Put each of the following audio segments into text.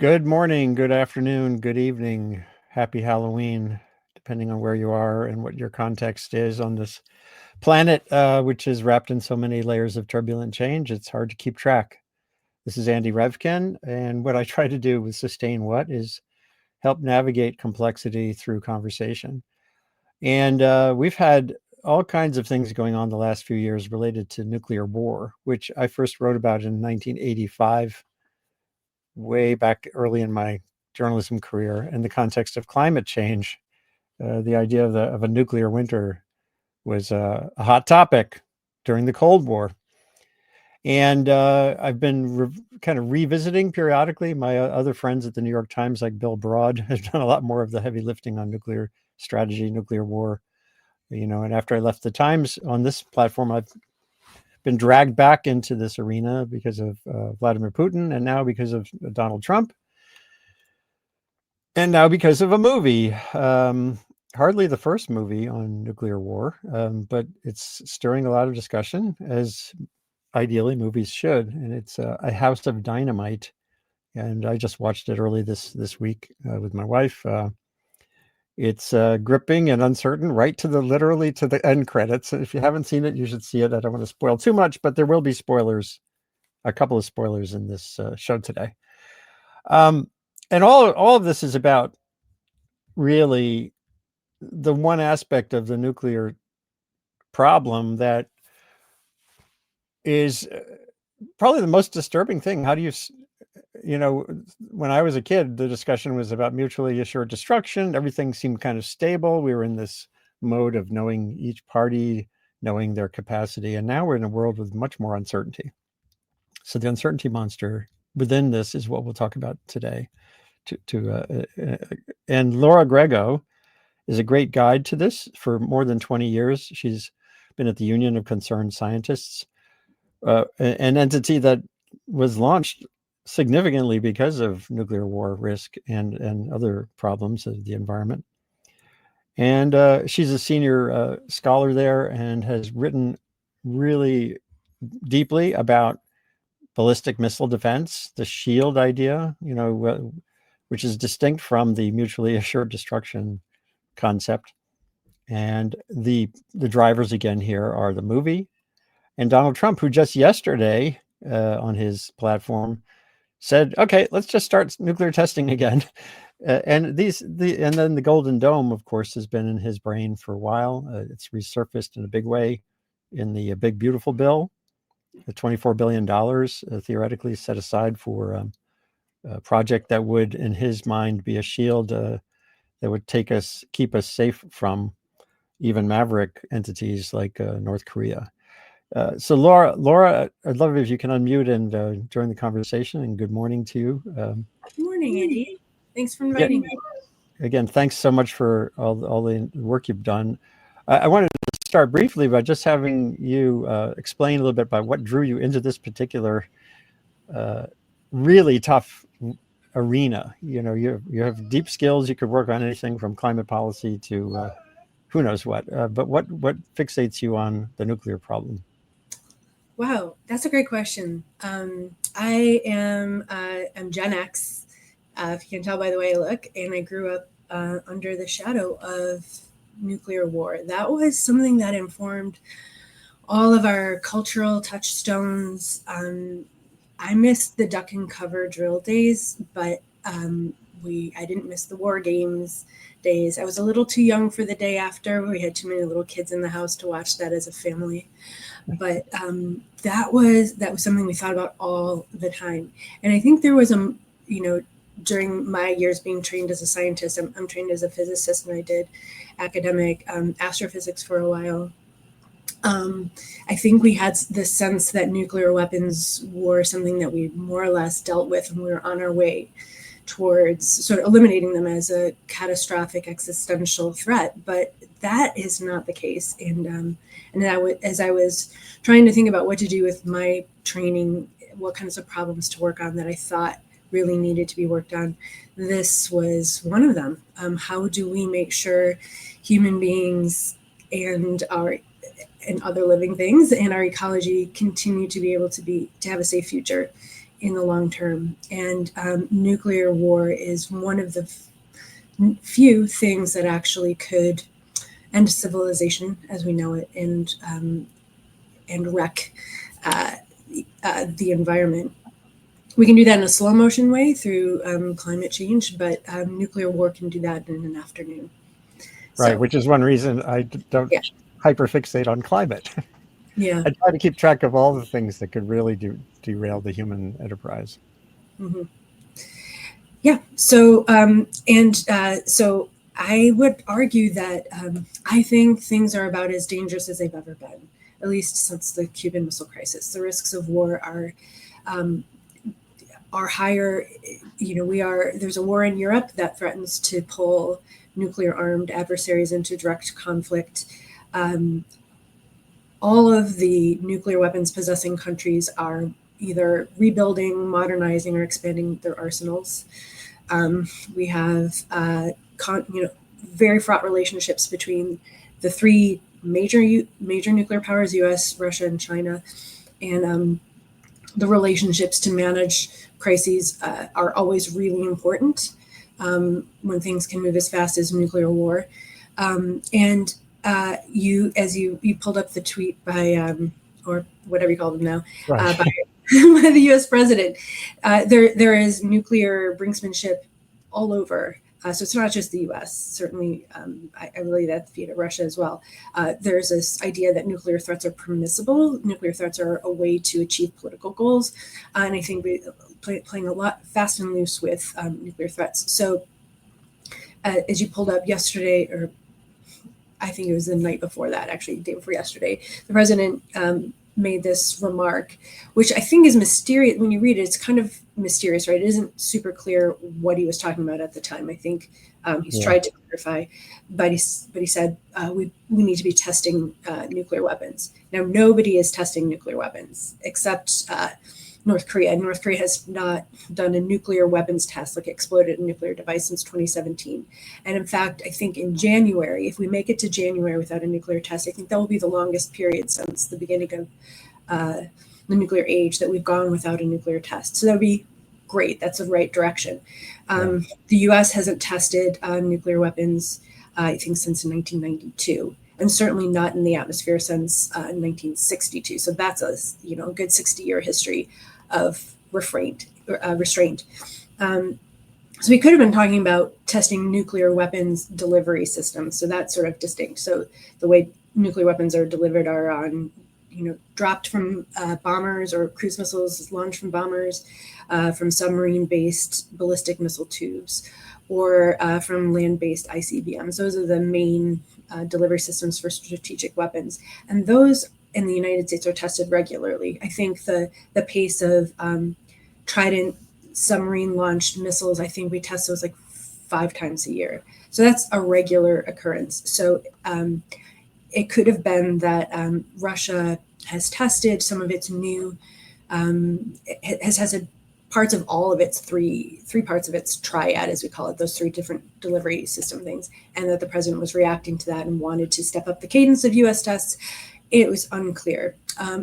Good morning, good afternoon, good evening. Happy Halloween, depending on where you are and what your context is on this planet, which is wrapped in so many layers of turbulent change. It's hard to keep track. This is Andy Revkin, and what I try to do with Sustain What is help navigate complexity through conversation. And we've had all kinds of things going on the last few years related to nuclear war, which I first wrote about in 1985, way back early in my journalism career, in the context of climate change. The idea of a nuclear winter was a hot topic during the Cold War. And I've been kind of revisiting periodically. My other friends at the New York Times, like Bill Broad, have done a lot more of the heavy lifting on nuclear strategy, nuclear war. And after I left the Times on this platform, I've been dragged back into this arena because of Vladimir Putin, and now because of Donald Trump, and now because of a movie. Hardly the first movie on nuclear war, but it's stirring a lot of discussion, as ideally movies should. And it's A House of Dynamite, and I just watched it early this week with my wife. It's gripping and uncertain, right to literally to the end credits. If you haven't seen it, you should see it. I don't want to spoil too much, but there will be spoilers, a couple of spoilers in this show today. And all of this is about really the one aspect of the nuclear problem that is probably the most disturbing thing. How do when I was a kid, the discussion was about mutually assured destruction. Everything seemed kind of stable. We were in this mode of knowing each party, knowing their capacity. And now we're in a world with much more uncertainty. So the uncertainty monster within this is what we'll talk about today. And Laura Grego is a great guide to this. For more than 20 years, she's been at the Union of Concerned Scientists, an entity that was launched significantly because of nuclear war risk and other problems of the environment. And she's a senior scholar there and has written really deeply about ballistic missile defense, the shield idea, which is distinct from the mutually assured destruction concept. And the drivers again here are the movie and Donald Trump, who just yesterday on his platform said, "Okay, let's just start nuclear testing again." And then the Golden Dome, of course, has been in his brain for a while. It's resurfaced in a big way in the Big Beautiful Bill, the $24 billion theoretically set aside for a project that would, in his mind, be a shield that would keep us safe from even maverick entities like North Korea. So Laura, I'd love it if you can unmute and join the conversation. And good morning to you. Good morning, Andy. Thanks for inviting me. Again, thanks so much for all the work you've done. I wanted to start briefly by just having you explain a little bit about what drew you into this particular really tough arena. You have deep skills. You could work on anything from climate policy to who knows what. But what fixates you on the nuclear problem? Wow, that's a great question. I am I'm Gen X, if you can tell by the way I look, and I grew up under the shadow of nuclear war. That was something that informed all of our cultural touchstones. I missed the duck and cover drill days, but I didn't miss the war games days. I was a little too young for the day after. We had too many little kids in the house to watch that as a family. But that was something we thought about all the time. And I think there was during my years being trained as a scientist, I'm trained as a physicist, and I did academic astrophysics for a while. I think we had the sense that nuclear weapons were something that we more or less dealt with, and we were on our way towards sort of eliminating them as a catastrophic existential threat. But that is not the case. And as I was trying to think about what to do with my training, what kinds of problems to work on that I thought really needed to be worked on, this was one of them. How do we make sure human beings and other living things and our ecology continue to be able to have a safe future in the long term. And nuclear war is one of the few things that actually could end civilization as we know it, and wreck the environment. We can do that in a slow motion way through climate change, but nuclear war can do that in an afternoon. Right, which is one reason I don't hyperfixate on climate. Yeah. I try to keep track of all the things that could really derail the human enterprise. Mm-hmm. Yeah. So, so I would argue that I think things are about as dangerous as they've ever been, at least since the Cuban Missile Crisis. The risks of war are higher. There's a war in Europe that threatens to pull nuclear-armed adversaries into direct conflict. All of the nuclear weapons possessing countries are either rebuilding, modernizing, or expanding their arsenals. We have very fraught relationships between the three major nuclear powers: U.S., Russia, and China, and the relationships to manage crises are always really important when things can move as fast as nuclear war. And you pulled up the tweet by or whatever you call them now, right. by the U.S. president. There is nuclear brinksmanship all over. So it's not just the U.S. Certainly, I relate that to Russia as well. There's this idea that nuclear threats are permissible. Nuclear threats are a way to achieve political goals, and I think we're playing a lot fast and loose with nuclear threats. So, as you pulled up yesterday, or I think it was the night before that, actually, the day before yesterday, the president made this remark, which I think is mysterious. When you read it, it's kind of mysterious, right? It isn't super clear what he was talking about at the time. I think he's tried to clarify, but he said we need to be testing nuclear weapons. Now, nobody is testing nuclear weapons except North Korea. North Korea has not done a nuclear weapons test, like exploded a nuclear device, since 2017. And in fact, I think in January, if we make it to January without a nuclear test, I think that will be the longest period since the beginning of the nuclear age that we've gone without a nuclear test. So that would be great. That's the right direction. The U.S. hasn't tested nuclear weapons, I think, since 1992. And certainly not in the atmosphere since 1962. So that's a good 60-year history of restraint. So we could have been talking about testing nuclear weapons delivery systems. So that's sort of distinct. So the way nuclear weapons are delivered are on, dropped from bombers or cruise missiles launched from bombers, from submarine-based ballistic missile tubes, or from land-based ICBMs. Those are the main delivery systems for strategic weapons. And those in the United States are tested regularly. I think the pace of Trident submarine-launched missiles, I think we test those like 5 times a year. So that's a regular occurrence. So it could have been that Russia has tested some of its new, has tested parts of all of its three parts of its triad, as we call it, those 3 different delivery system things, and that the president was reacting to that and wanted to step up the cadence of U.S. tests. It was unclear.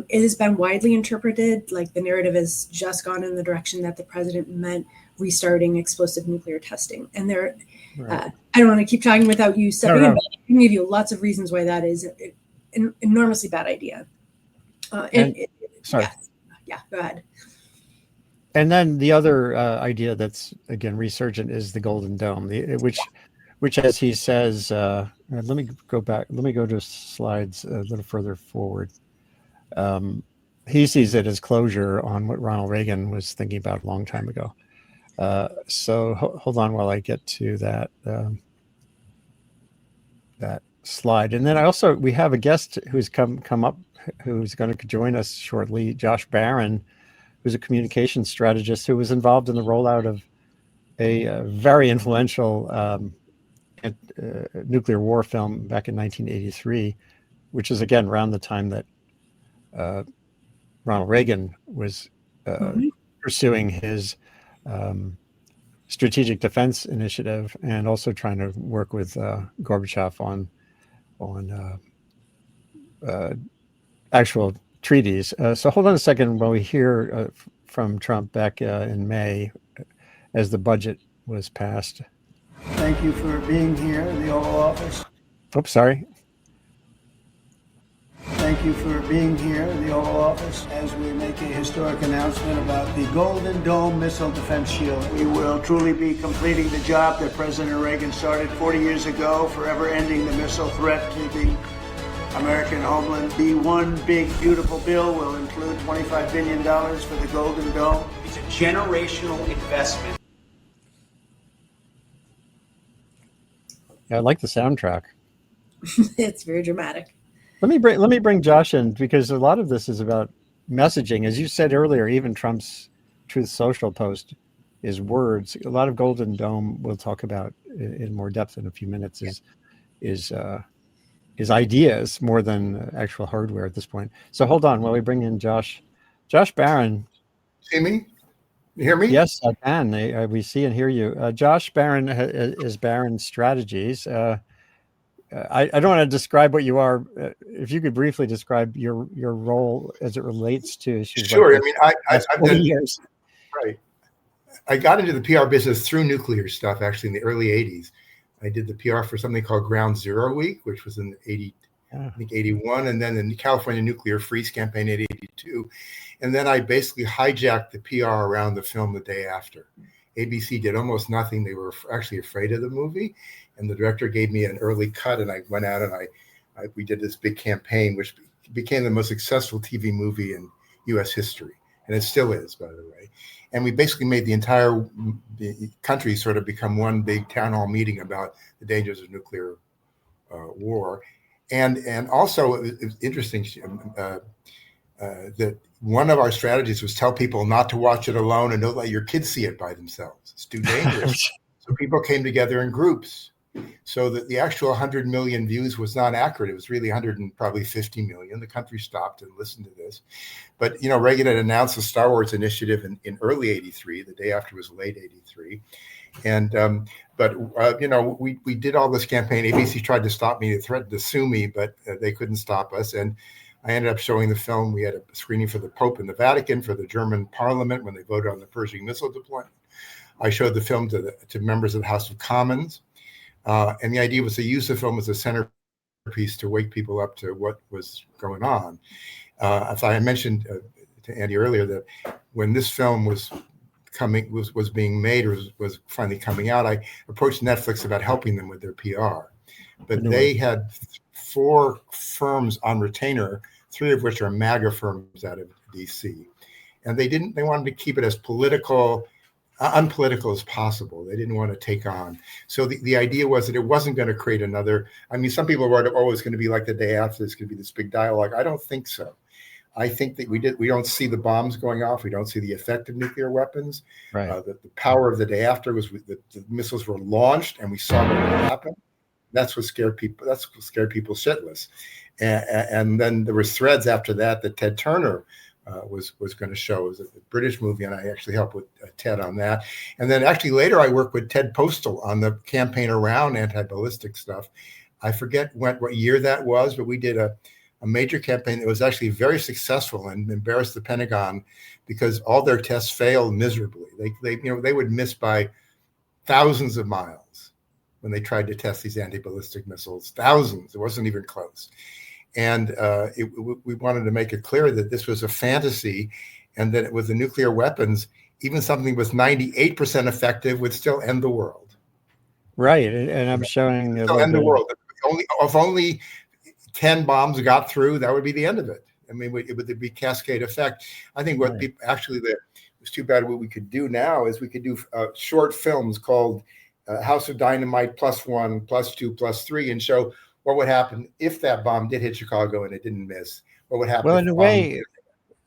It has been widely interpreted, like the narrative has just gone in the direction that the president meant restarting explosive nuclear testing. And there, I don't want to keep talking without you stepping in, but I can give you lots of reasons why that is an enormously bad idea. Sorry. Yeah, go ahead. And then the other idea that's, again, resurgent is the Golden Dome, which as he says, let me go back. Let me go to slides a little further forward. He sees it as closure on what Ronald Reagan was thinking about a long time ago. So hold on while I get to that slide. And then we have a guest who's come up, who's going to join us shortly, Josh Barron, who's a communications strategist who was involved in the rollout of a very influential nuclear war film back in 1983, which is, again, around the time that Ronald Reagan was pursuing his strategic defense initiative, and also trying to work with Gorbachev on actual treaties. So hold on a second while we hear from Trump back in May as the budget was passed. Thank you for being here in the Oval Office. Oops, sorry. Thank you for being here in the Oval Office as we make a historic announcement about the Golden Dome Missile Defense Shield. We will truly be completing the job that President Reagan started 40 years ago, forever ending the missile threat to the American homeland. The one big, beautiful bill will include $25 billion for the Golden Dome. It's a generational investment. Yeah, I like the soundtrack. It's very dramatic. Let me bring Josh in, because a lot of this is about messaging. As you said earlier, even Trump's Truth Social post is words. A lot of Golden Dome we'll talk about in more depth in a few minutes is ideas more than actual hardware at this point. So hold on while we bring in Josh. Josh Barron. See me? You hear me? Yes, I can. We see and hear you. Josh Barron is Barron Strategies. I don't want to describe what you are. If you could briefly describe your role as it relates to issues. Sure. Like I mean, I've done years. Right. I got into the PR business through nuclear stuff, actually, in the early 80s. I did the PR for something called Ground Zero Week, which was in 81, and then the California Nuclear Freeze campaign in 82. And then I basically hijacked the PR around the film the day after. ABC did almost nothing. They were actually afraid of the movie. And the director gave me an early cut, and I went out and we did this big campaign, which became the most successful TV movie in U.S. history. And it still is, by the way. And we basically made the entire country sort of become one big town hall meeting about the dangers of nuclear war. And also, it was interesting that one of our strategies was tell people not to watch it alone and don't let your kids see it by themselves. It's too dangerous. So people came together in groups. So that the actual 100 million views was not accurate. It was really 150 million. The country stopped and listened to this. But, Reagan had announced the Star Wars initiative in early 83. The day after was late 83. And, we did all this campaign. ABC tried to stop me. They threatened to sue me, but they couldn't stop us. And I ended up showing the film. We had a screening for the Pope in the Vatican, for the German Parliament when they voted on the Pershing missile deployment. I showed the film to members of the House of Commons. And the idea was to use the film as a centerpiece to wake people up to what was going on. As I mentioned to Andy earlier, that when this film was being made or was finally coming out, I approached Netflix about helping them with their PR. But they had 4 firms on retainer, 3 of which are MAGA firms out of DC. And they wanted to keep it as unpolitical as possible. They didn't want to take on. So the idea was that it wasn't going to create another. I mean, some people were, it's going to be like the day after. It's going to be this big dialogue. I don't think so. I think that we don't see the bombs going off. We don't see the effect of nuclear weapons. Right. The power of the day after was the missiles were launched, and we saw what happened. That's what scared people. That's what scared people shitless. And then there was threads after that Ted Turner was going to show. It was a British movie, and I actually helped with Ted on that. And then actually later I worked with Ted Postal on the campaign around anti-ballistic stuff. I forget what year that was, but we did a major campaign that was actually very successful and embarrassed the Pentagon because all their tests failed miserably. They would miss by thousands of miles when they tried to test these anti-ballistic missiles. Thousands. It wasn't even close. And we wanted to make it clear that this was a fantasy, and that with the nuclear weapons, even something with 98% effective would still end the world. Right, and I'm showing end the world. If only 10 bombs got through, that would be the end of it. I mean, it would be cascade effect. I think what people actually, it's too bad. What we could do now is we could do short films called House of Dynamite +1, +2, +3, and show what would happen if that bomb did hit Chicago and it didn't miss. What would happen? Well, in a way,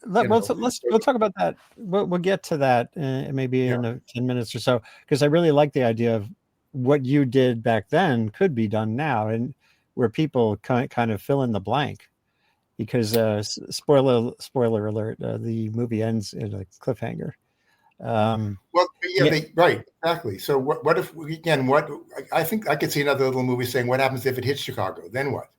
we'll talk about that. We'll get to that maybe in 10 minutes or so, because I really like the idea of what you did back then could be done now, and where people kind of fill in the blank. Because spoiler alert, the movie ends in a cliffhanger. Right, exactly. So what if, again, I think I could see another little movie saying, what happens if it hits Chicago? Then what?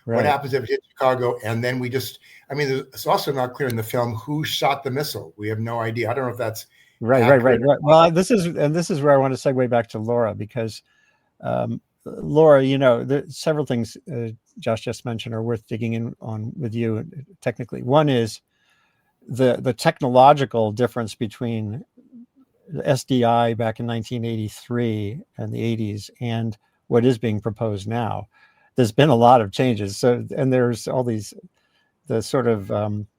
Right. What happens if it hits Chicago? And then it's also not clear in the film who shot the missile. We have no idea. I don't know if that's Right. Well, this is where I want to segue back to Laura, because Laura, several things Josh just mentioned are worth digging in on with you technically. One is the technological difference between the SDI back in 1983 and the 80s and what is being proposed now. There's been a lot of changes. So, and there's all these, the sort of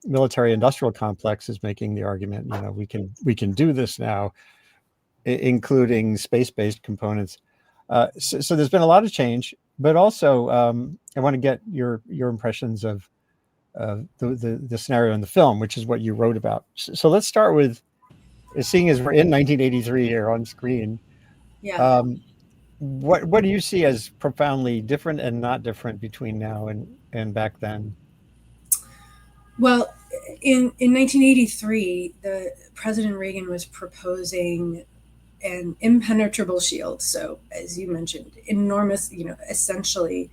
military industrial complex is making the argument, we can do this now, including space-based components. So there's been a lot of change, but also I want to get your impressions of the scenario in the film, which is what you wrote about. So let's start with, seeing as we're in 1983 here on screen. Yeah. What do you see as profoundly different and not different between now and back then? Well, in 1983, the President Reagan was proposing an impenetrable shield. So, as you mentioned, enormous, essentially,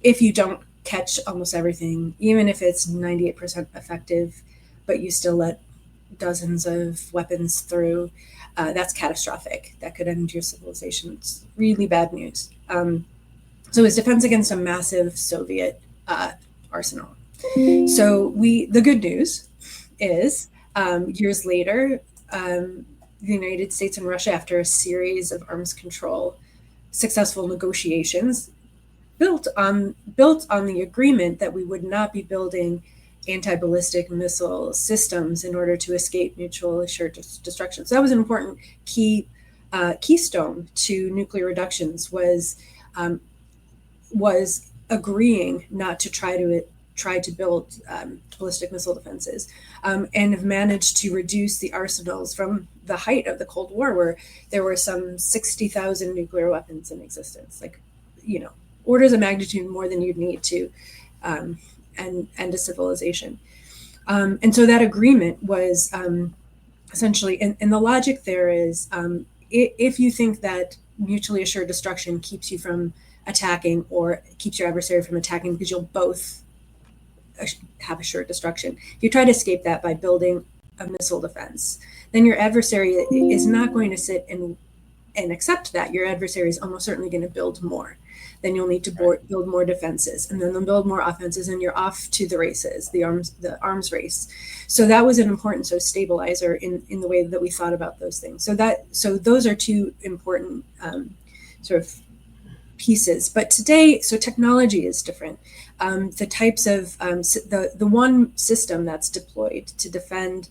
if you don't catch almost everything, even if it's 98% effective, but you still let dozens of weapons through, that's catastrophic. That could end your civilization. It's really bad news. So it was defense against a massive Soviet arsenal. So the good news is years later, the United States and Russia, after a series of arms control successful negotiations, built on the agreement that we would not be building anti-ballistic missile systems in order to escape mutual assured destruction. So that was an important keystone to nuclear reductions, was agreeing not to try to build ballistic missile defenses, and have managed to reduce the arsenals from the height of the Cold War, where there were some 60,000 nuclear weapons in existence, orders of magnitude more than you'd need to end a civilization. And so that agreement was essentially, and the logic there is, if you think that mutually assured destruction keeps you from attacking or keeps your adversary from attacking because you'll both have assured destruction, if you try to escape that by building a missile defense, then your adversary is not going to sit and accept that. Your adversary is almost certainly going to build more. Then you'll need to build more defenses, and then they'll build more offenses, and you're off to the races, the arms race. So that was an important stabilizer in the way that we thought about those things. So those are two important sort of pieces. But today, so technology is different. The types of the one system that's deployed to defend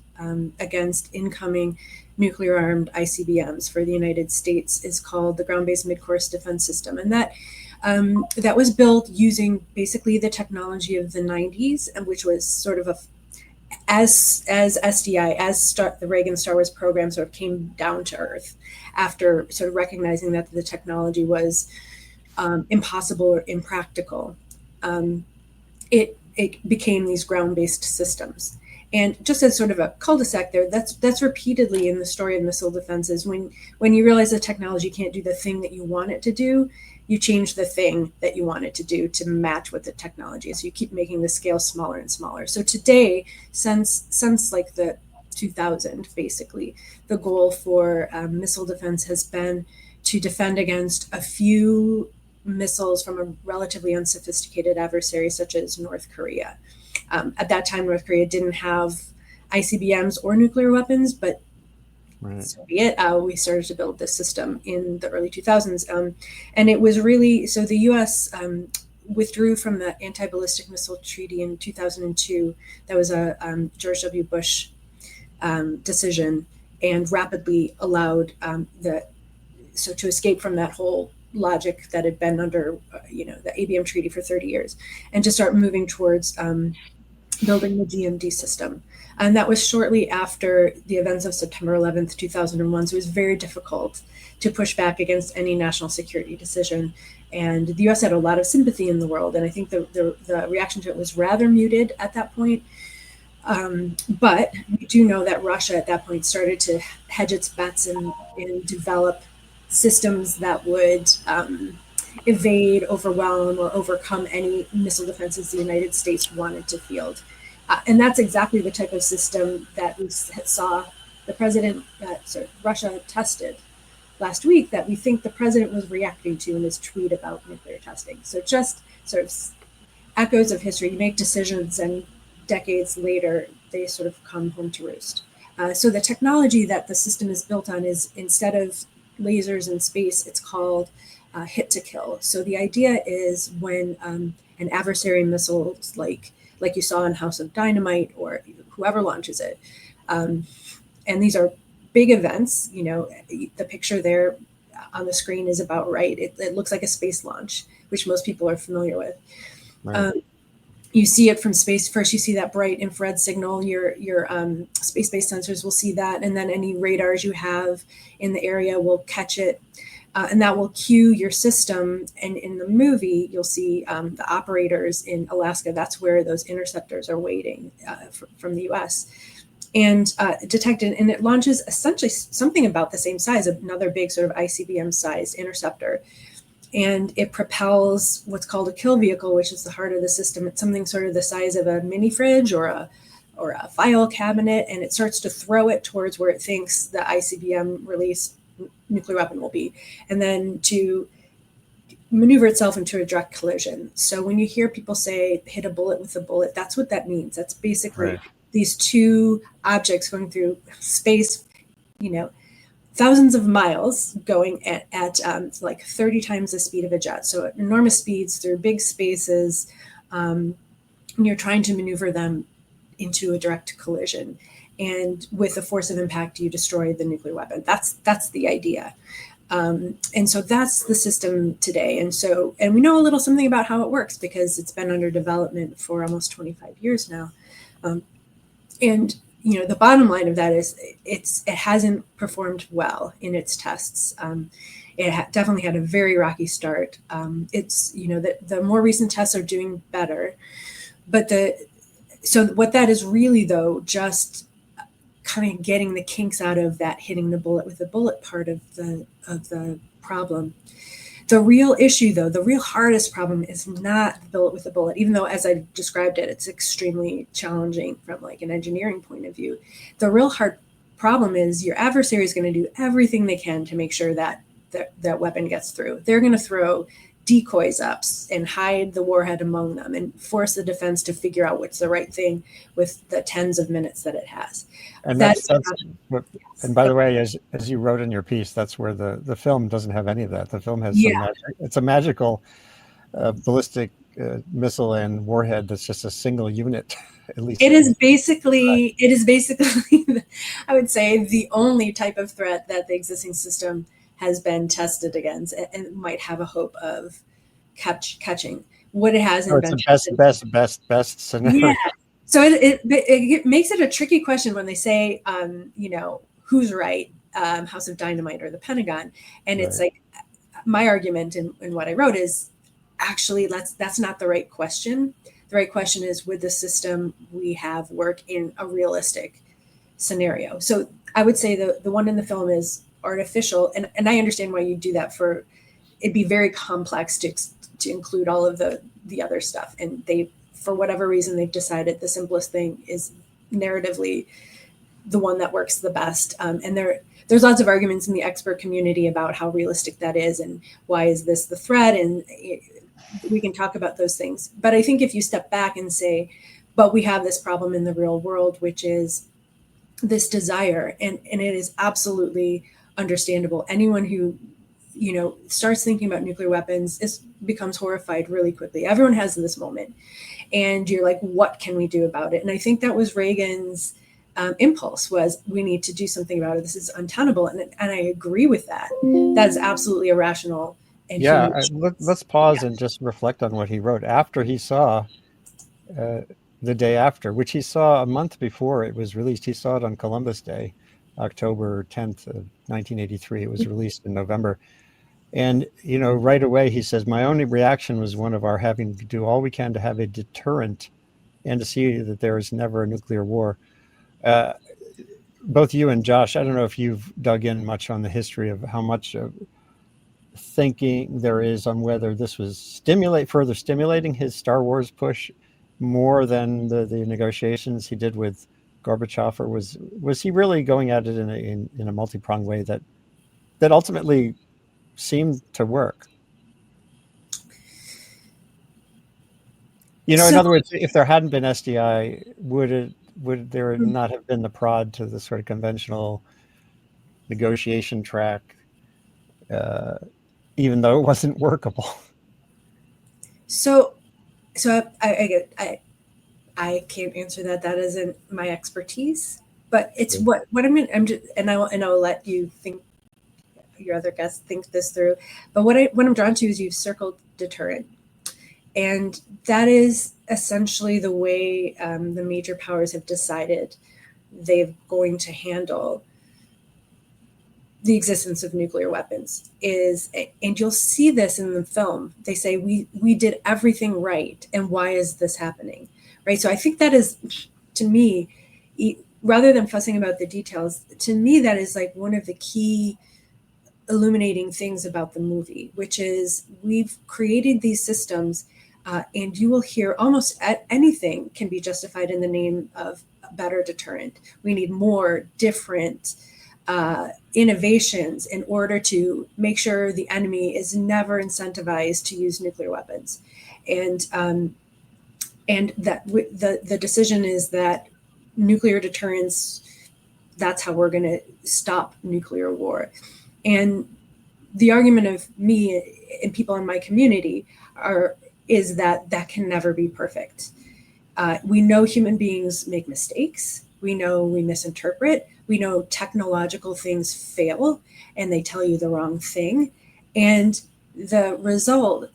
against incoming nuclear armed ICBMs for the United States is called the Ground-Based Midcourse Defense System, and that was built using basically the technology of the 90s, and which was sort of as SDI, the Reagan Star Wars program sort of came down to earth after sort of recognizing that the technology was impossible or impractical. It became these ground-based systems. And just as sort of a cul-de-sac there, that's repeatedly in the story of missile defenses. When you realize the technology can't do the thing that you want it to do, you change the thing that you want it to do to match what the technology is. So you keep making the scale smaller and smaller. So today, since like the 2000, basically, the goal for missile defense has been to defend against a few missiles from a relatively unsophisticated adversary, such as North Korea. At that time, North Korea didn't have ICBMs or nuclear weapons, but so be it. We started to build this system in the early 2000s. And it was really, so the US withdrew from the Anti-Ballistic Missile Treaty in 2002. That was a George W. Bush decision, and rapidly allowed to escape from that whole logic that had been under the ABM treaty for 30 years, and to start moving towards building the GMD system. And that was shortly after the events of September 11th, 2001. So it was very difficult to push back against any national security decision. And the US had a lot of sympathy in the world. And I think the reaction to it was rather muted at that point. But we do know that Russia at that point started to hedge its bets and develop systems that would evade, overwhelm, or overcome any missile defenses the United States wanted to field. And that's exactly the type of system that we saw the president, Russia tested last week, that we think the president was reacting to in his tweet about nuclear testing. So just sort of echoes of history. You make decisions and decades later, they sort of come home to roost. So the technology that the system is built on is, instead of lasers in space, it's called hit to kill. So the idea is when an adversary missile, like you saw in House of Dynamite or whoever launches it, and these are big events, the picture there on the screen is about right. It looks like a space launch, which most people are familiar with. Right. You see it from space. First, you see that bright infrared signal. Your space-based sensors will see that, and then any radars you have in the area will catch it, and that will cue your system. And in the movie, you'll see the operators in Alaska. That's where those interceptors are waiting from the U.S. and detected, and it launches essentially something about the same size, another big sort of ICBM-sized interceptor. And it propels what's called a kill vehicle, which is the heart of the system. It's something sort of the size of a mini fridge or a file cabinet, and it starts to throw it towards where it thinks the ICBM released nuclear weapon will be, and then to maneuver itself into a direct collision. So when you hear people say hit a bullet with a bullet, that's what that means. That's basically these two objects going through space, thousands of miles, going at like 30 times the speed of a jet. So at enormous speeds through big spaces, and you're trying to maneuver them into a direct collision. And with the force of impact, you destroy the nuclear weapon. That's the idea. And so that's the system today. And we know a little something about how it works because it's been under development for almost 25 years now. And the bottom line of that is it hasn't performed well in its tests. It definitely had a very rocky start. The more recent tests are doing better, but so what that is really, though, just kind of getting the kinks out of that hitting the bullet with the bullet part of the problem. The real issue, though, the real hardest problem is not the bullet with the bullet, even though, as I described it, it's extremely challenging from like an engineering point of view. The real hard problem is your adversary is going to do everything they can to make sure that that weapon gets through. They're going to throw decoys up and hide the warhead among them and force the defense to figure out what's the right thing with the tens of minutes that it has. And and by the way, as you wrote in your piece, that's where the film doesn't have any of that. The film has it's a magical ballistic missile and warhead that's just a single unit. At least it is basically I would say the only type of threat that the existing system has been tested against and might have a hope of catching. What it hasn't been tested. Best scenario. Yeah. So it makes it a tricky question when they say, who's right, House of Dynamite or the Pentagon, and it's like my argument in what I wrote is actually that's not the right question. The right question is, would the system we have work in a realistic scenario? So I would say the one in the film is artificial, and I understand why you do that. It'd be very complex to include all of the other stuff, and they, for whatever reason, they've decided the simplest thing is narratively the one that works the best. And there's lots of arguments in the expert community about how realistic that is and why is this the threat, and we can talk about those things. But I think if you step back and say, but we have this problem in the real world, which is this desire, and it is absolutely understandable. Anyone who starts thinking about nuclear weapons becomes horrified really quickly. Everyone has this moment, and you're like, what can we do about it? And I think that was Reagan's impulse, was we need to do something about it. This is untenable, and I agree with that. That is absolutely irrational. And let's pause and just reflect on what he wrote after he saw the day after, which he saw a month before it was released. He saw it on Columbus Day, October 10th of 1983. It was released in November. And, right away he says, my only reaction was one of our having to do all we can to have a deterrent and to see that there is never a nuclear war. Both you and Josh, I don't know if you've dug in much on the history of how much thinking there is on whether this was further stimulating his Star Wars push more than the negotiations he did with Gorbachev, or was he really going at it in a multi-pronged way that ultimately seemed to work? In other words, if there hadn't been SDI, would there not have been the prod to the sort of conventional negotiation track, even though it wasn't workable? So I can't answer that. That isn't my expertise. But it's what I'm just, and I will let you think, your other guests think this through. But what I'm drawn to is you've circled deterrent. And that is essentially the way the major powers have decided they're going to handle the existence of nuclear weapons. And you'll see this in the film. They say, we did everything right, and why is this happening? Right? So I think that is, to me, rather than fussing about the details, to me that is like one of the key illuminating things about the movie, which is we've created these systems. And you will hear almost anything can be justified in the name of a better deterrent. We need more different innovations in order to make sure the enemy is never incentivized to use nuclear weapons. And that the decision is that nuclear deterrence, that's how we're going to stop nuclear war. And the argument of me and people in my community is that can never be perfect. We know human beings make mistakes. We know we misinterpret. We know technological things fail and they tell you the wrong thing. And the result,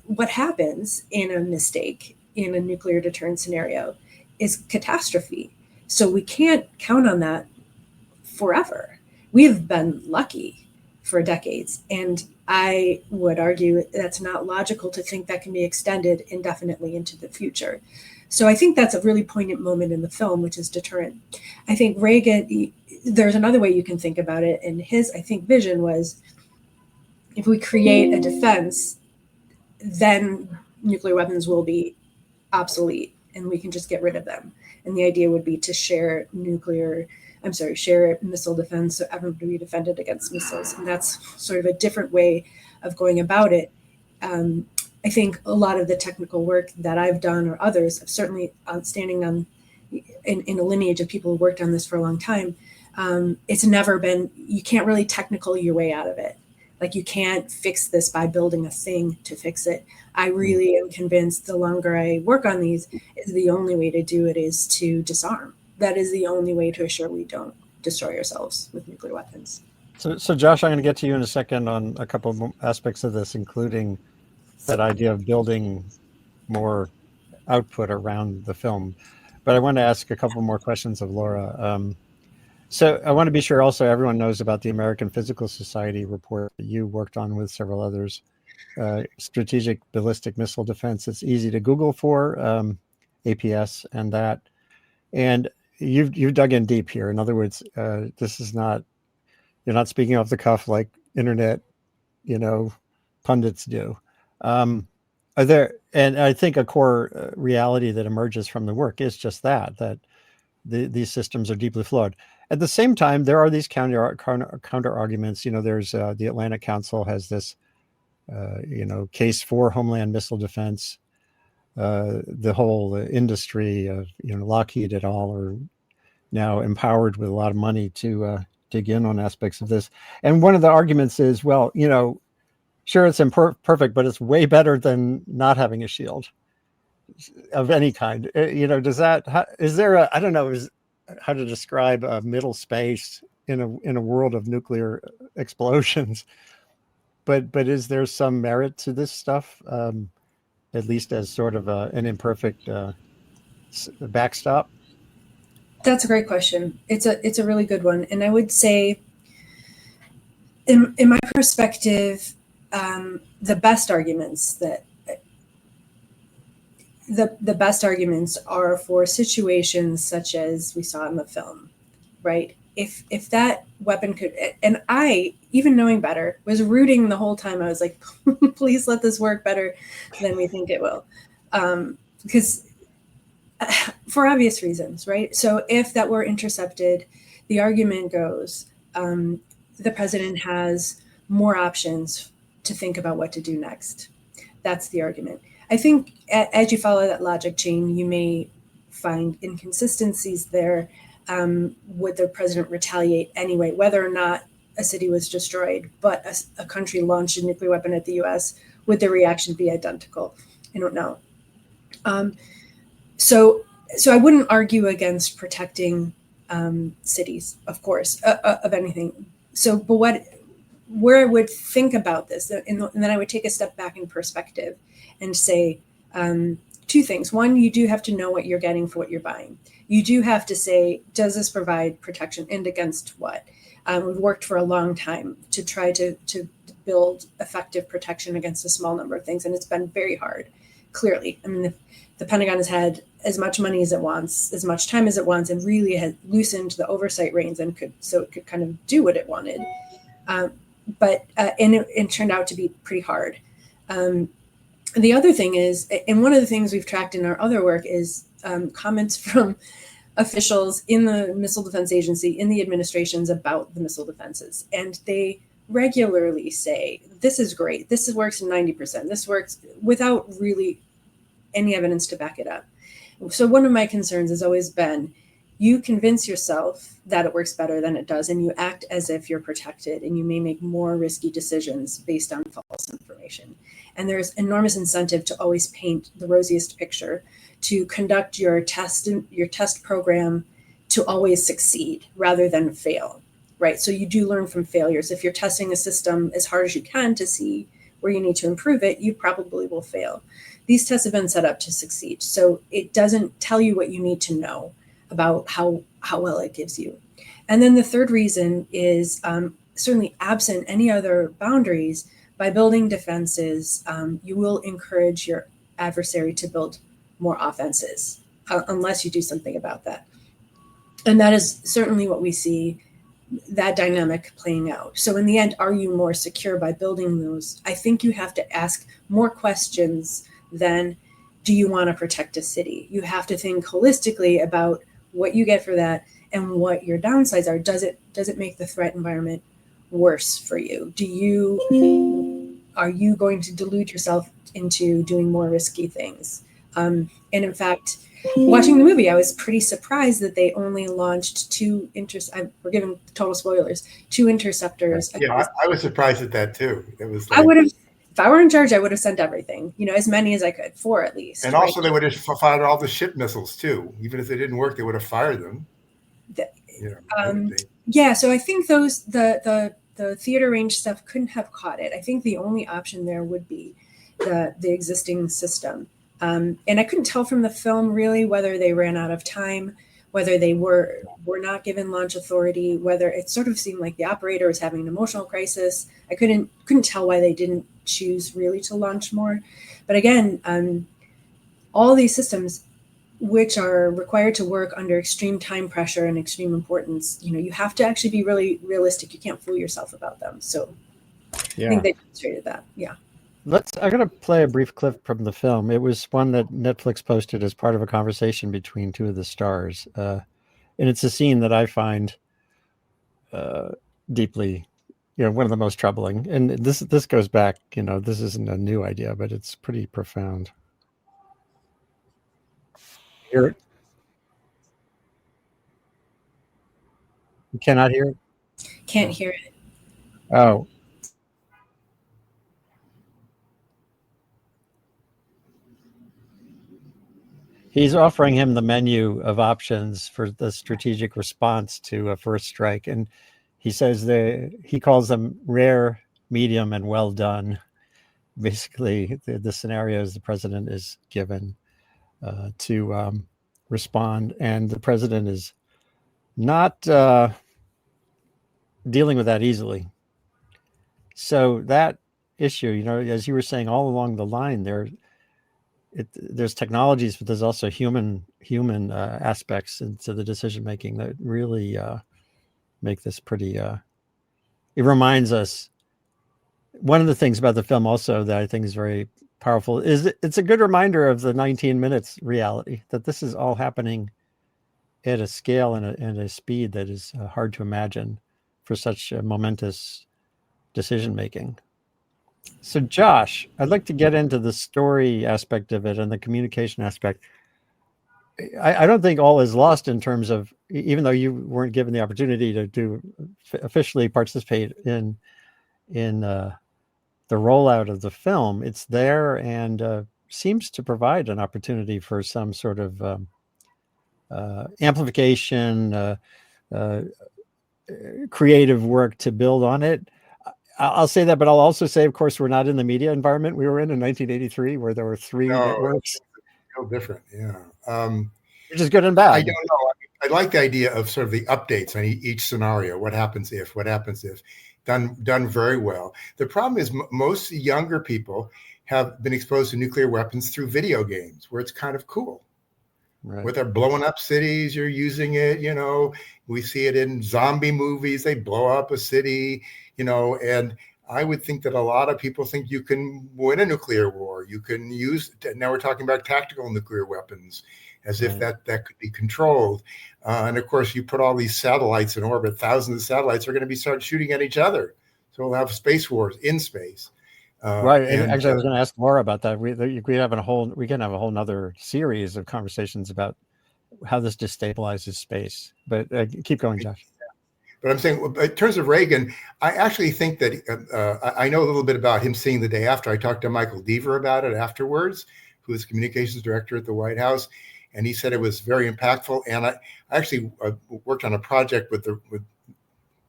what happens in a mistake in a nuclear deterrent scenario is catastrophe. So we can't count on that forever. We have been lucky for decades. And I would argue that's not logical to think that can be extended indefinitely into the future. So I think that's a really poignant moment in the film, which is deterrent. I think Reagan, there's another way you can think about it. And his, I think, vision was if we create a defense, then nuclear weapons will be obsolete and we can just get rid of them. And the idea would be to share missile defense, so everyone would be defended against missiles. And that's sort of a different way of going about it. I think a lot of the technical work that I've done, or others, certainly standing on in a lineage of people who worked on this for a long time, it's never been, you can't really technical your way out of it. Like you can't fix this by building a thing to fix it. I really am convinced the longer I work on these, is the only way to do it is to disarm. That is the only way to assure we don't destroy ourselves with nuclear weapons. So Josh, I'm going to get to you in a second on a couple of aspects of this, including that idea of building more output around the film. But I want to ask a couple more questions of Laura. So I want to be sure also everyone knows about the American Physical Society report that you worked on with several others, Strategic Ballistic Missile Defense. It's easy to Google for, APS and that. And you've dug in deep here. In other words, this is not, you're not speaking off the cuff like internet, pundits do. Are there, and I think a core reality that emerges from the work is just that these systems are deeply flawed. At the same time, there are these counter arguments. There's the Atlantic Council has this, case for homeland missile defense. The whole industry of Lockheed et al. Are now empowered with a lot of money to dig in on aspects of this. And one of the arguments is, well, sure, it's imperfect, but it's way better than not having a shield of any kind. Does that, is there I don't know how to describe a middle space in a world of nuclear explosions, but is there some merit to this stuff, at least as sort of an imperfect backstop? That's a great question. It's a really good one. And I would say, in my perspective, the best arguments are for situations such as we saw in the film, right? if that weapon could, and I, even knowing better, was rooting the whole time. I was like, please let this work better than we think it will. Because for obvious reasons, right? So if that were intercepted, the argument goes, the president has more options to think about what to do next. That's the argument. I think as you follow that logic chain, you may find inconsistencies there. Would the president retaliate anyway, whether or not a city was destroyed, but a country launched a nuclear weapon at the US? Would the reaction be identical? I don't know. So I wouldn't argue against protecting cities, of course, of anything. So, but where I would think about this, and then I would take a step back in perspective and say two things. One, you do have to know what you're getting for what you're buying. You do have to say, does this provide protection, and against what? We've worked for a long time to try to build effective protection against a small number of things, and it's been very hard, clearly. I mean, the Pentagon has had as much money as it wants, as much time as it wants, and really has loosened the oversight reins and it could kind of do what it wanted. But it turned out to be pretty hard. The other thing is, and one of the things we've tracked in our other work is comments from officials in the Missile Defense Agency, in the administrations about the missile defenses. And they regularly say, this is great. This works 90%. This works, without really any evidence to back it up. So one of my concerns has always been, you convince yourself that it works better than it does, and you act as if you're protected, and you may make more risky decisions based on false information. And there's enormous incentive to always paint the rosiest picture, to conduct your test program to always succeed rather than fail, right? So you do learn from failures. If you're testing a system as hard as you can to see where you need to improve it, you probably will fail. These tests have been set up to succeed. So it doesn't tell you what you need to know about how well it gives you. And then the third reason is certainly absent any other boundaries. By building defenses, you will encourage your adversary to build more offenses, unless you do something about that. And that is certainly what we see, that dynamic playing out. So in the end, are you more secure by building those? I think you have to ask more questions than, do you want to protect a city? You have to think holistically about what you get for that and what your downsides are. Does it make the threat environment worse for you? Are you going to delude yourself into doing more risky things? And in fact, watching the movie, I was pretty surprised that they only launched we're giving total spoilers, 2 interceptors. Yeah, I was surprised at that too. It was like, if I were in charge, I would have sent everything, as many as I could, 4 at least. And also they would have fired all the ship missiles too. Even if they didn't work, they would have fired them. Yeah, so I think the theater range stuff couldn't have caught it. I think the only option there would be the existing system. And I couldn't tell from the film really whether they ran out of time, whether they were not given launch authority, whether it sort of seemed like the operator was having an emotional crisis. I couldn't tell why they didn't choose really to launch more. But again, all these systems, which are required to work under extreme time pressure and extreme importance, you have to actually be really realistic. You can't fool yourself about them. So yeah. I think they demonstrated that. Yeah. I'm going to play a brief clip from the film. It was one that Netflix posted as part of a conversation between 2 of the stars. And it's a scene that I find deeply, one of the most troubling. And this goes back, this isn't a new idea, but it's pretty profound. Hear it? You cannot hear it? Can't hear it. Oh. He's offering him the menu of options for the strategic response to a first strike. And he says he calls them rare, medium, and well done. Basically, the scenarios the president is given to respond. And the president is not dealing with that easily. So that issue, as you were saying all along the line there, there's technologies, but there's also human aspects into the decision making that really make this pretty. It reminds us. One of the things about the film also that I think is very powerful is it's a good reminder of the 19 minutes reality, that this is all happening at a scale and a speed that is hard to imagine for such momentous decision making. So Josh, I'd like to get into the story aspect of it and the communication aspect. I don't think all is lost in terms of, even though you weren't given the opportunity to officially participate in the rollout of the film, it's there and seems to provide an opportunity for some sort of amplification, creative work to build on it. I'll say that, but I'll also say, of course, we're not in the media environment we were in 1983, where there were three networks. It's real different, yeah. Which is good and bad. I don't know. I like the idea of sort of the updates on each scenario. What happens if? Done very well. The problem is most younger people have been exposed to nuclear weapons through video games, where it's kind of cool. Right. Where they're blowing up cities, you're using it, we see it in zombie movies, they blow up a city, and I would think that a lot of people think you can win a nuclear war. You can use, now we're talking about tactical nuclear weapons, as if that could be controlled. And of course, you put all these satellites in orbit, thousands of satellites are going to start shooting at each other. So we'll have space wars in space. Right. And actually, I was going to ask Laura about that. We can have a whole nother series of conversations about how this destabilizes space. But keep going, Josh. But I'm saying, in terms of Reagan, I actually think that I know a little bit about him seeing the day after. I talked to Michael Deaver about it afterwards, who was communications director at the White House, and he said it was very impactful. And I actually worked on a project with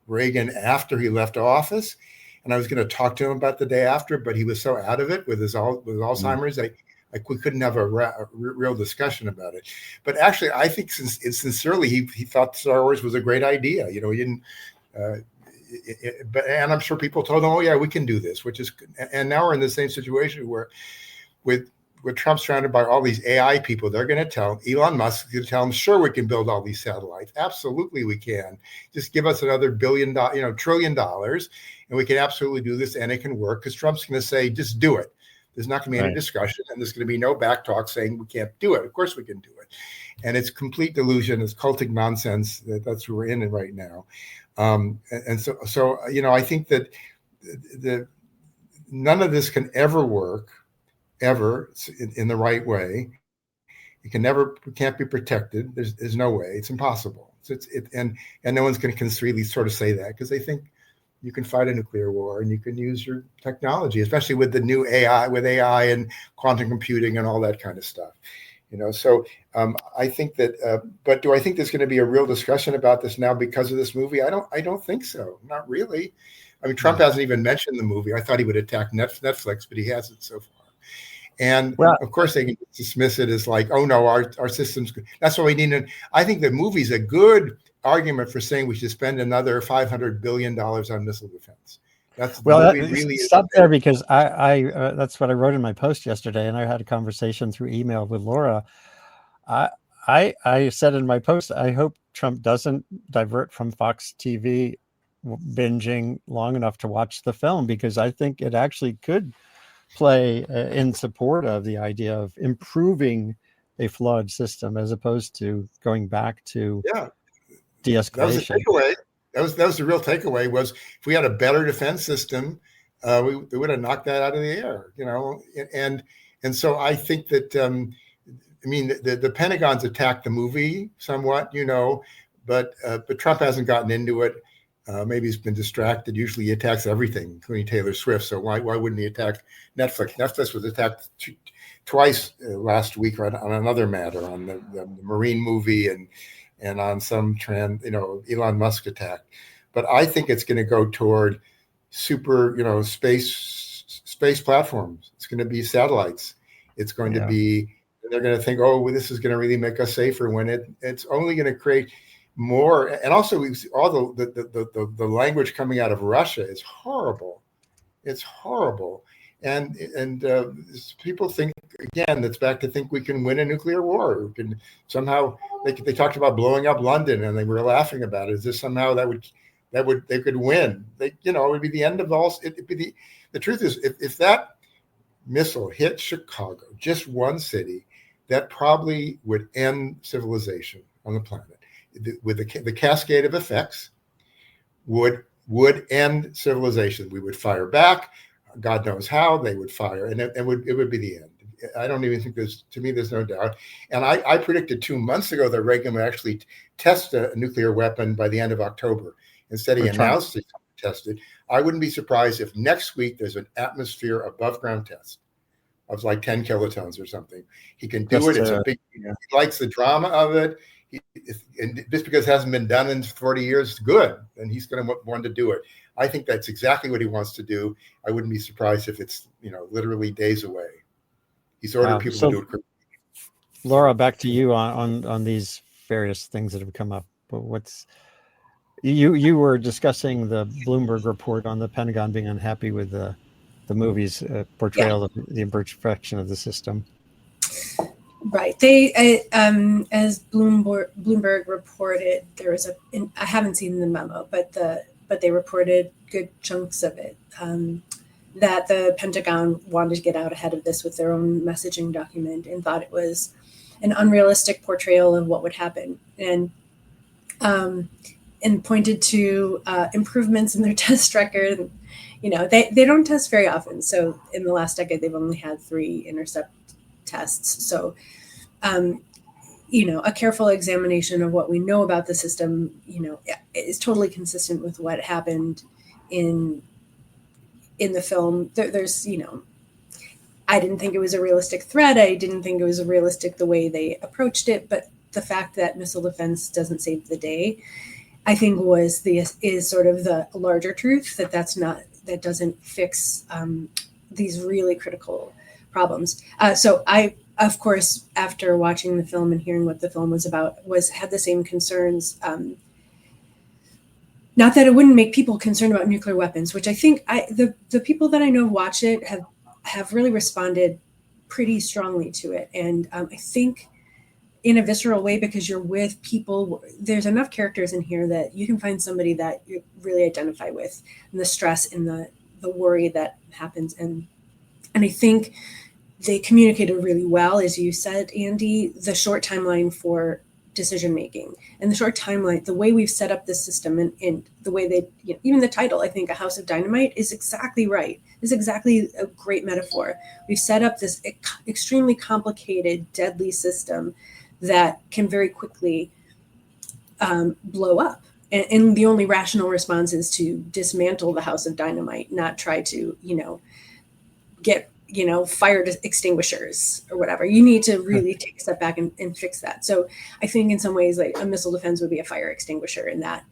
Reagan after he left office. And I was going to talk to him about the day after, but he was so out of it with Alzheimer's, we couldn't have a real discussion about it. But actually, I think sincerely, he thought Star Wars was a great idea. He didn't. And I'm sure people told him, "Oh yeah, we can do this," and now we're in the same situation where, with Trump surrounded by all these AI people, they're going to tell Elon Musk is going to tell him, "Sure, we can build all these satellites. Absolutely, we can. Just give us another $1 trillion, and we can absolutely do this, and it can work." Because Trump's going to say, "Just do it." There's not going to be any discussion, and there's going to be no back talk saying we can't do it. Of course, we can do it, and it's complete delusion. It's cultic nonsense. That's what we're in right now, and so I think that none of this can ever work. Ever in the right way. It can't be protected. There's no way. It's impossible. And no one's going to really sort of say that, because they think you can fight a nuclear war and you can use your technology, especially with the new AI and quantum computing and all that kind of stuff. So I think that, but do I think there's going to be a real discussion about this now because of this movie? I don't think so. Not really. I mean, Trump hasn't even mentioned the movie. I thought he would attack Netflix, but he hasn't so far. And of course, they can dismiss it as like, "Oh no, our system's good." That's what we need. And I think the movie's a good argument for saying we should spend another $500 billion on missile defense. Really stop there, because I that's what I wrote in my post yesterday, and I had a conversation through email with Laura. I said in my post, I hope Trump doesn't divert from Fox TV binging long enough to watch the film, because I think it actually could play in support of the idea of improving a flawed system as opposed to going back to de-escalation. That was the takeaway. That was the real takeaway, was if we had a better defense system, we would have knocked that out of the air, and so I think that the Pentagon's attacked the movie somewhat, but Trump hasn't gotten into it. Maybe he's been distracted. Usually he attacks everything, including Taylor Swift. So why wouldn't he attack Netflix? Netflix was attacked twice last week on another matter, on the Marine movie and on some trend, Elon Musk attack. But I think it's going to go toward super, space platforms. It's going to be satellites. It's going to be, they're going to think, "Oh, well, this is going to really make us safer," when it's only going to create more. And also, all the language coming out of Russia is horrible. It's horrible, and people think again, that's back to think we can win a nuclear war. We can somehow, they talked about blowing up London and they were laughing about it. Is this somehow they could win? It would be the end of all. It'd be the truth is, if that missile hit Chicago, just one city, that probably would end civilization on the planet. With the cascade of effects would end civilization. We would fire back. God knows how they would fire, and it would be the end. I don't even think there's no doubt. And I predicted 2 months ago that Reagan would actually test a nuclear weapon by the end of October. Instead, he announced he's going to test it. I wouldn't be surprised if next week there's an atmosphere above ground test of like 10 kilotons or something. He can do it. It's a big. He likes the drama of it. And just because it hasn't been done in 40 years, good. And he's going to want to do it. I think that's exactly what he wants to do. I wouldn't be surprised if it's literally days away. He's ordered people to do it quickly. Laura, back to you on these various things that have come up. But you were discussing the Bloomberg report on the Pentagon being unhappy with the movie's portrayal of the imperfection of the system. Right. They, as Bloomberg reported, there was I haven't seen the memo, but they reported good chunks of it, that the Pentagon wanted to get out ahead of this with their own messaging document and thought it was an unrealistic portrayal of what would happen, and pointed to improvements in their test record. They don't test very often. So in the last decade, they've only had 3 intercept tests. So, a careful examination of what we know about the system, is totally consistent with what happened in the film. There's, I didn't think it was a realistic threat. I didn't think it was realistic the way they approached it. But the fact that missile defense doesn't save the day, I think is sort of the larger truth, that doesn't fix these really critical problems. So I, of course, after watching the film and hearing what the film was about, had the same concerns. Not that it wouldn't make people concerned about nuclear weapons, which I think the people that I know watch it have really responded pretty strongly to it. And I think in a visceral way, because you're with people, there's enough characters in here that you can find somebody that you really identify with, and the stress and the worry that happens. And I think they communicated really well, as you said, Andy, the short timeline for decision making and the short timeline, the way we've set up this system, and the way they, even the title, I think, A House of Dynamite, is exactly right. Is exactly a great metaphor. We've set up this extremely complicated, deadly system that can very quickly blow up. And the only rational response is to dismantle the House of Dynamite, not try to, get, fire extinguishers or whatever. You need to really take a step back and fix that. So I think in some ways, like, a missile defense would be a fire extinguisher in that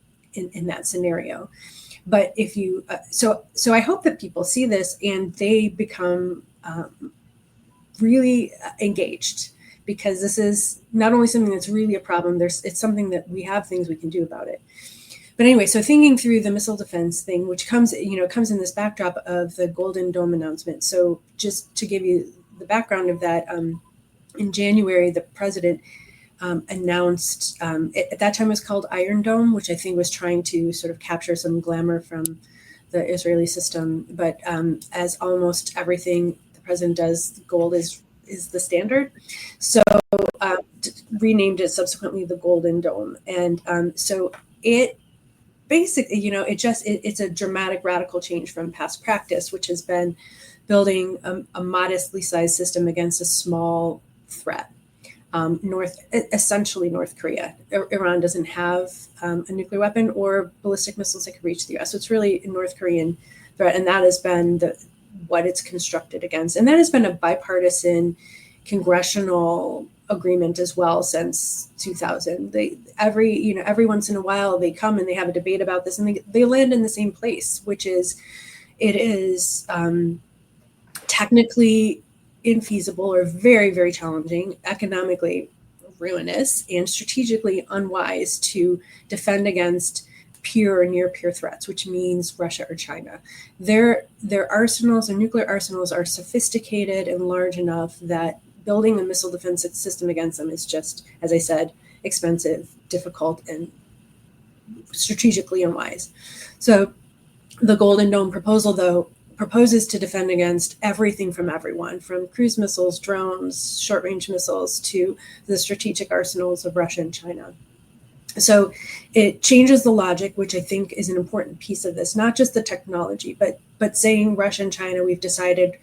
scenario. But if you, so I hope that people see this and they become really engaged, because this is not only something that's really a problem, it's something that we have things we can do about it. But anyway, so thinking through the missile defense thing, which comes in this backdrop of the Golden Dome announcement. So just to give you the background of that, in January, the president announced, at that time it was called Iron Dome, which I think was trying to sort of capture some glamour from the Israeli system. But as almost everything the president does, gold is the standard. So renamed it subsequently the Golden Dome. And so it basically, it's a dramatic, radical change from past practice, which has been building a modestly sized system against a small threat. Essentially North Korea. Iran doesn't have a nuclear weapon or ballistic missiles that could reach the US. So it's really a North Korean threat. And that has been what it's constructed against. And that has been a bipartisan congressional agreement as well since 2000. Every once in a while they come and they have a debate about this, and they land in the same place, which is it is technically infeasible or very, very challenging, economically ruinous, and strategically unwise to defend against peer or near peer threats, which means Russia or China. Their arsenals, their nuclear arsenals, are sophisticated and large enough that building a missile defense system against them is just, as I said, expensive, difficult, and strategically unwise. So the Golden Dome proposal, though, proposes to defend against everything from everyone, from cruise missiles, drones, short-range missiles, to the strategic arsenals of Russia and China. So it changes the logic, which I think is an important piece of this, not just the technology, but saying Russia and China, we've decided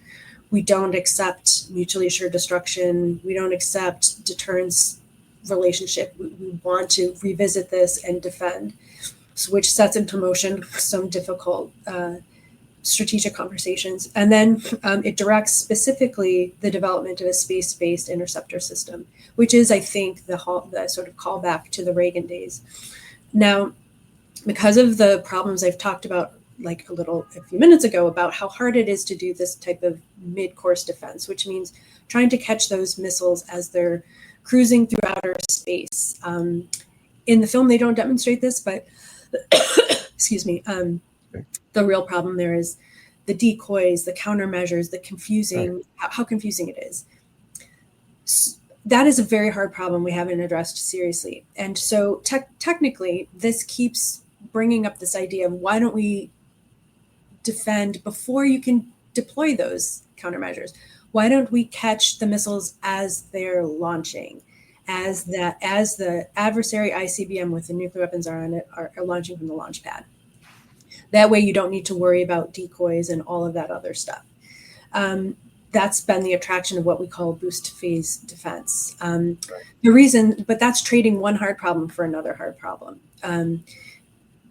we don't accept mutually assured destruction, we don't accept deterrence relationship, we want to revisit this and defend, so which sets into motion some difficult strategic conversations. And then it directs specifically the development of a space-based interceptor system, which is, I think, the sort of callback to the Reagan days. Now, because of the problems I've talked about like a few minutes ago about how hard it is to do this type of mid-course defense, which means trying to catch those missiles as they're cruising through outer space. In the film, they don't demonstrate this, but excuse me, the real problem there is the decoys, the countermeasures, the confusing, how confusing it is. That is a very hard problem we haven't addressed seriously. And so technically, this keeps bringing up this idea of why don't we defend before you can deploy those countermeasures? Why don't we catch the missiles as they're launching, as the adversary ICBM with the nuclear weapons are on it are launching from the launch pad? That way you don't need to worry about decoys and all of that other stuff. That's been the attraction of what we call boost phase defense. The reason, but that's trading one hard problem for another hard problem.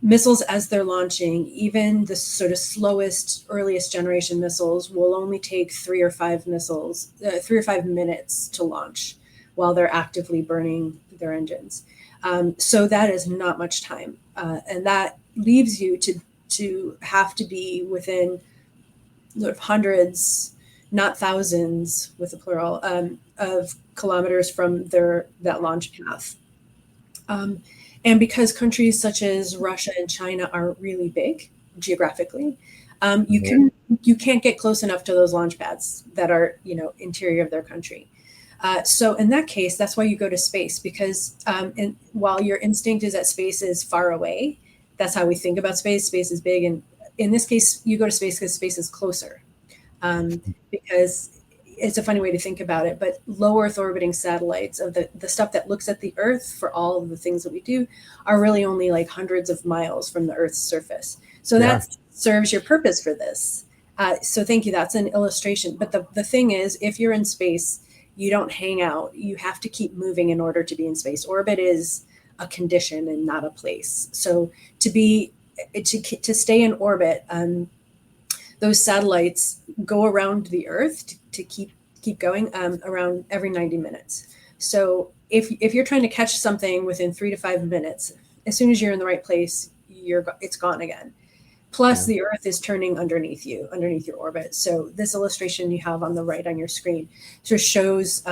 Missiles as they're launching, even the sort of slowest, earliest generation missiles will only take 3 or 5 minutes to launch while they're actively burning their engines. So that is not much time. And that leaves you to have to be within sort of hundreds, not thousands with a plural, of kilometers from that launch path. And because countries such as Russia and China are really big geographically, you can't get close enough to those launch pads that are, interior of their country. So in that case, that's why you go to space, because while your instinct is that space is far away, that's how we think about space. Space is big. And in this case, you go to space because space is closer. Because it's a funny way to think about it, but low Earth orbiting satellites of the stuff that looks at the Earth for all of the things that we do are really only like hundreds of miles from the Earth's surface. So that serves your purpose for this. So thank you. That's an illustration. But the thing is, if you're in space, you don't hang out. You have to keep moving in order to be in space. Orbit is a condition and not a place. So to stay in orbit, those satellites go around the Earth to keep going around every 90 minutes. So if you're trying to catch something within 3 to 5 minutes, as soon as you're in the right place, it's gone again. Plus, the Earth is turning underneath your orbit. So this illustration you have on the right on your screen sort of shows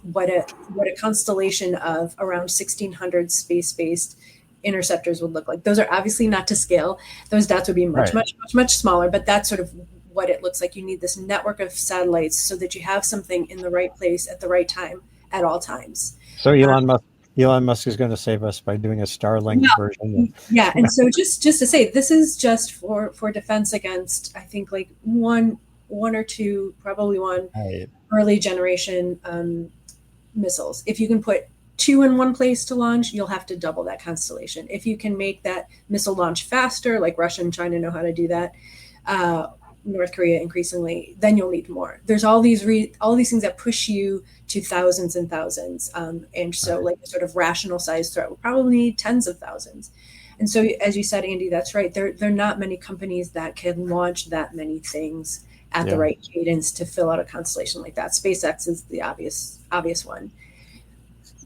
what a constellation of around 1,600 space-based interceptors would look like. Those are obviously not to scale. Those dots would be much smaller, but that's sort of what it looks like. You need this network of satellites so that you have something in the right place at the right time at all times. So Elon Musk is going to save us by doing a Starlink version. Yeah, and so just to say, this is just for defense against, I think, like one or two, probably one early generation missiles. If you can put 2 in one place to launch, you'll have to double that constellation. If you can make that missile launch faster, like Russia and China know how to do that, North Korea increasingly, then you'll need more. There's all these things that push you to thousands and thousands. And so like a sort of rational size threat will probably need tens of thousands. And so as you said, Andy, that's right. There are not many companies that can launch that many things at the right cadence to fill out a constellation like that. SpaceX is the obvious one.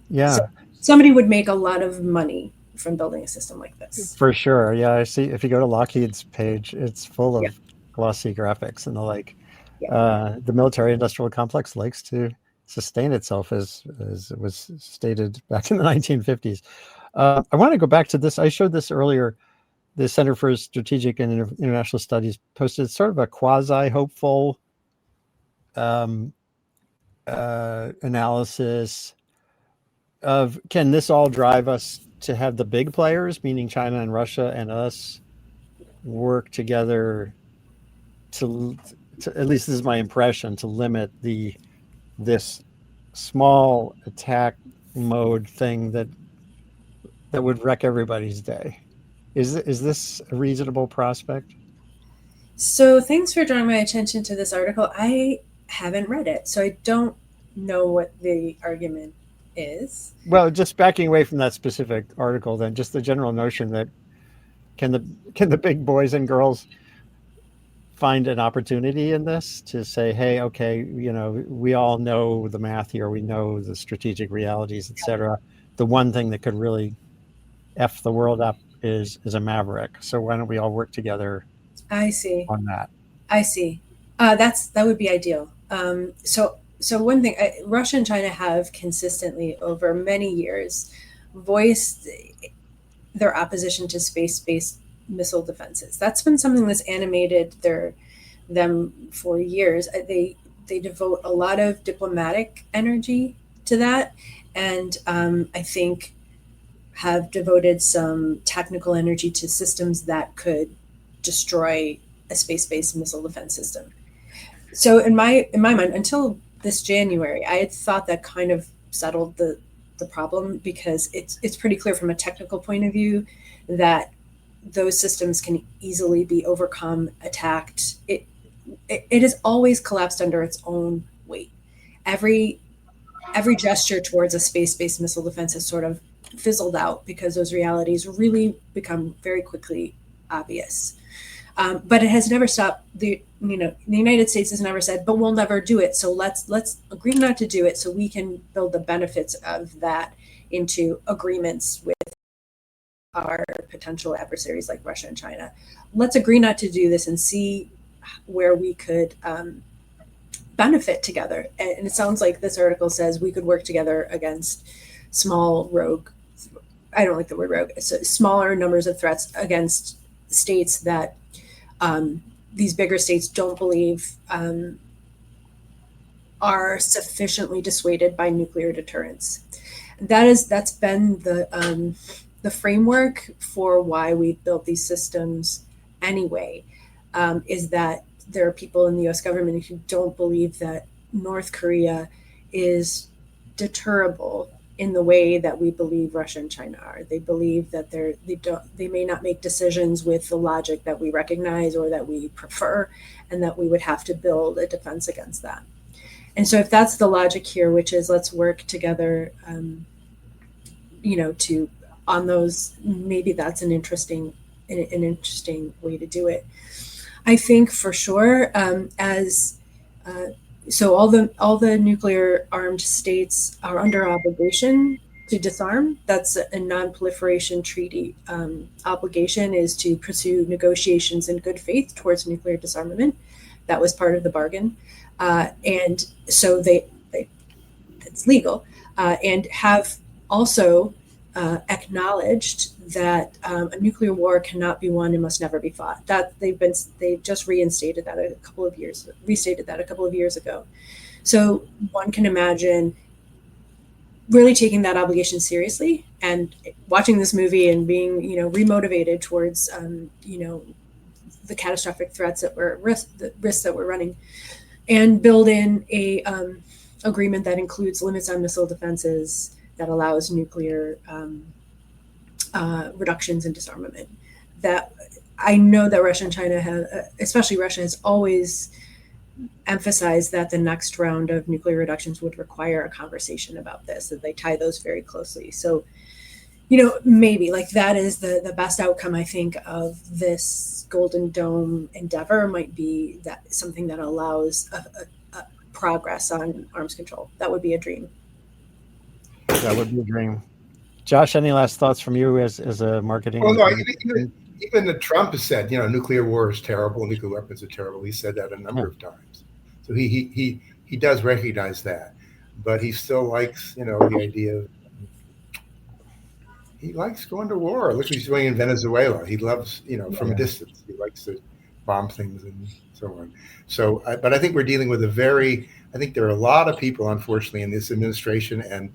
Yeah. So somebody would make a lot of money from building a system like this. For sure. Yeah. I see. If you go to Lockheed's page, it's full of glossy graphics and the like. The military industrial complex likes to sustain itself, as it was stated back in the 1950s. I want to go back to this. I showed this earlier the Center for Strategic and International Studies posted sort of a quasi-hopeful analysis of, can this all drive us to have the big players, meaning China and Russia and us, work together to at least this is my impression, to limit this small attack mode thing that would wreck everybody's day. Is this a reasonable prospect? So thanks for drawing my attention to this article. I haven't read it, so I don't know what the argument is. Well, just backing away from that specific article, then just the general notion that can the big boys and girls find an opportunity in this to say, hey, okay, we all know the math here, we know the strategic realities, etc. The one thing that could really F the world up is a maverick. So why don't we all work together? I see. On that. I see. That would be ideal. So one thing, Russia and China have consistently over many years voiced their opposition to space-based missile defenses. That's been something that's animated them for years. They devote a lot of diplomatic energy to that, and I think have devoted some technical energy to systems that could destroy a space-based missile defense system. So in my mind, until this January, I had thought that kind of settled the problem, because it's pretty clear from a technical point of view that those systems can easily be overcome, attacked. It has always collapsed under its own weight. Every gesture towards a space-based missile defense has sort of fizzled out because those realities really become very quickly obvious. But it has never stopped. The United States has never said, but we'll never do it. So let's agree not to do it, so we can build the benefits of that into agreements with our potential adversaries like Russia and China. Let's agree not to do this and see where we could benefit together. And it sounds like this article says we could work together against small rogue, I don't like the word rogue, so smaller numbers of threats against states that these bigger states don't believe are sufficiently dissuaded by nuclear deterrence. That's been the framework for why we built these systems anyway, is that there are people in the US government who don't believe that North Korea is deterrable in the way that we believe Russia and China are. They believe that they may not make decisions with the logic that we recognize or that we prefer, and that we would have to build a defense against that. And so if that's the logic here, which is let's work together, on those, maybe that's an interesting way to do it. I think for sure, so all the nuclear armed states are under obligation to disarm. That's a non-proliferation treaty obligation, is to pursue negotiations in good faith towards nuclear disarmament. That was part of the bargain, and so it's legal, and have also acknowledged that a nuclear war cannot be won and must never be fought. That they've just restated that a couple of years ago. So one can imagine really taking that obligation seriously and watching this movie and being, remotivated towards, the catastrophic threats the risks that we're running, and build in a agreement that includes limits on missile defenses, that allows nuclear reductions and disarmament. That I know that Russia and China have, especially Russia, has always emphasized that the next round of nuclear reductions would require a conversation about this, that they tie those very closely. So, maybe like that is the best outcome, I think, of this Golden Dome endeavor, might be that something that allows a progress on arms control. That would be a dream. That would be a dream. Josh, any last thoughts from you as a marketing? Well, no, even Trump has said, nuclear war is terrible, nuclear weapons are terrible. He said that a number of times. So he does recognize that, but he still likes, the idea of he likes going to war. Look what he's doing in Venezuela. He loves, from a distance. He likes to bomb things and so on. So, but I think we're dealing with I think there are a lot of people, unfortunately, in this administration and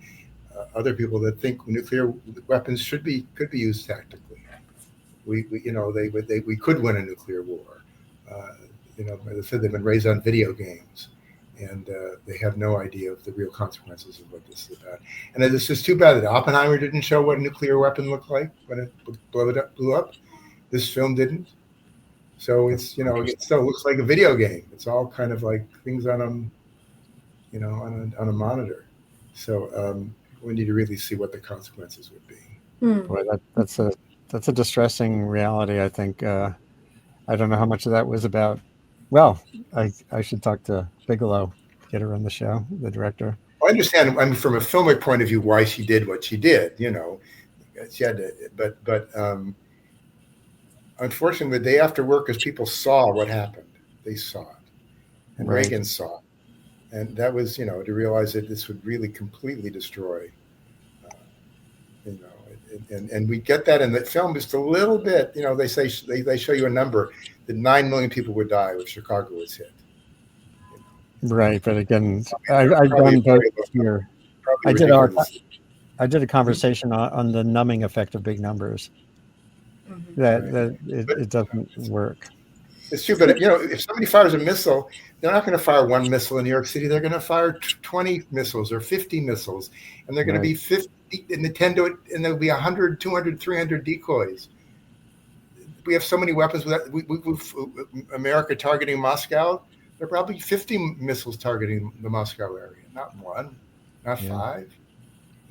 other people that think nuclear weapons could be used tactically. We could win a nuclear war. As I said, they've been raised on video games, and they have no idea of the real consequences of what this is about. And it's just too bad that Oppenheimer didn't show what a nuclear weapon looked like when it blew up. This film didn't. So it's, it still looks like a video game. It's all kind of like things on a monitor. So we need to really see what the consequences would be. Boy, that's a distressing reality. I think I don't know how much of that was about. Well, I should talk to Bigelow, get her on the show, the director. I understand. I mean, from a filmic point of view, why she did what she did. She had to, but unfortunately, the day after work, as people saw what happened, they saw it, and Right. Reagan saw it, and that was, to realize that this would really completely destroy, and we get that in the film just a little bit. They say they show you a number that 9 million people would die if Chicago was hit. Right, but again, I've done both here. I did a conversation on the numbing effect of big numbers. That it doesn't work. It's true, but if somebody fires a missile, they're not going to fire one missile in New York City. They're going to fire 20 missiles or 50 missiles, and they're going to be 50 in the 10 to it, and there'll be 100, 200, 300 decoys. We have so many weapons. America targeting Moscow. There are probably 50 missiles targeting the Moscow area, not one, not five.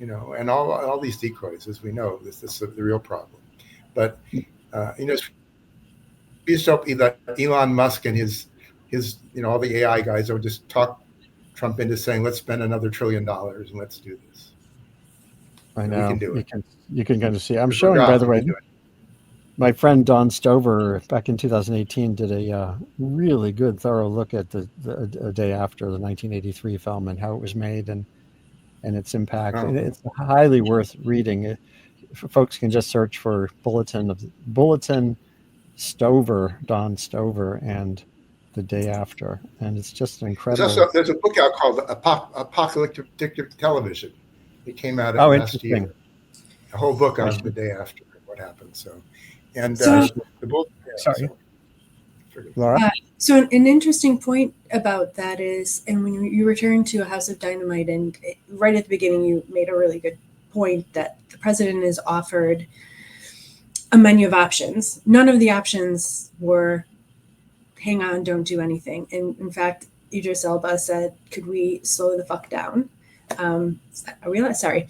And all these decoys, as we know, this is the real problem. But we just hope that Elon Musk and his all the AI guys will just talk Trump into saying, let's spend another $1 trillion and let's do this. I know. We can do it. You can kind of see. I'm showing, by the way, my friend Don Stover back in 2018 did a really good, thorough look at the day after the 1983 film and how it was made and its impact. And it's highly worth reading. Folks can just search for Bulletin Stover, Don Stover, and the day after, and it's just an incredible. There's a book out called Apocalyptic Television. It came out last year. A whole book on the day after what happened. The book. Sorry, Laura. So an interesting point about that is, and when you return to A House of Dynamite, and right at the beginning, you made a really good point that the president is offered a menu of options. None of the options were hang on, don't do anything. And in fact, Idris Elba said, could we slow the fuck down? Are we allowed? Sorry.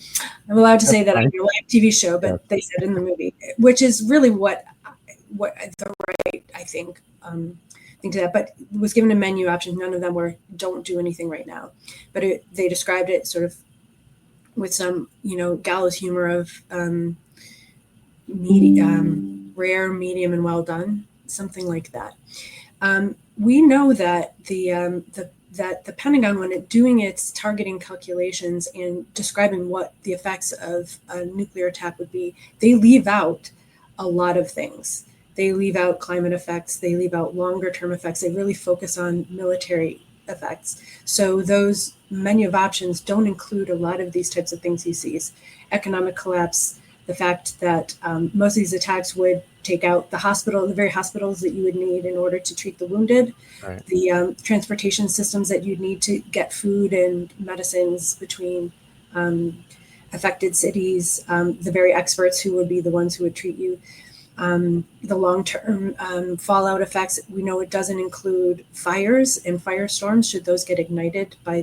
I'm allowed to say that on your live TV show, but they said in the movie, which is really what the right, I think, thing to that, but was given a menu option. None of them were, don't do anything right now. But they described it sort of with some, gallows humor of rare, medium, and well done, something like that. We know that the Pentagon, when doing its targeting calculations and describing what the effects of a nuclear attack would be, they leave out a lot of things. They leave out climate effects. They leave out longer term effects. They really focus on military effects. So those menu of options don't include a lot of these types of things he sees. Economic collapse, the fact that most of these attacks would take out the very hospitals that you would need in order to treat the wounded, right. The transportation systems that you'd need to get food and medicines between affected cities, the very experts who would be the ones who would treat you. The long-term fallout effects, we know it doesn't include fires and firestorms should those get ignited by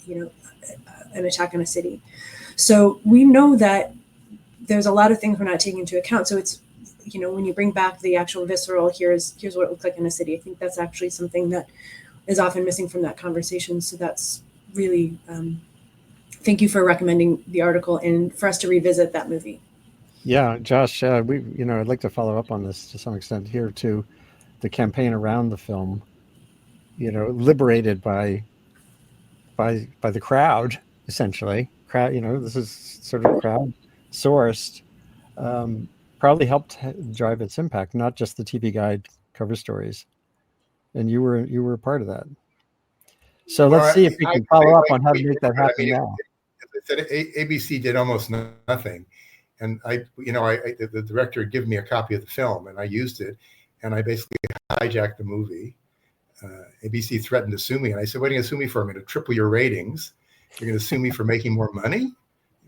an attack on a city. So we know that there's a lot of things we're not taking into account. So it's, when you bring back the actual visceral, here's what it looks like in a city. I think that's actually something that is often missing from that conversation. So that's really, thank you for recommending the article and for us to revisit that movie. Yeah, Josh, I'd like to follow up on this to some extent here too. The campaign around the film, liberated by the crowd, essentially. This is sort of crowd sourced. probably helped drive its impact, not just the TV Guide cover stories. And you were a part of that. So let's see if we can follow up on how to make that happen now. As I said, ABC did almost nothing, and the director gave me a copy of the film, and I used it, and I basically hijacked the movie. ABC threatened to sue me, and I said, "What are you going to sue me for? I'm going to triple your ratings. You're going to sue me for making more money?"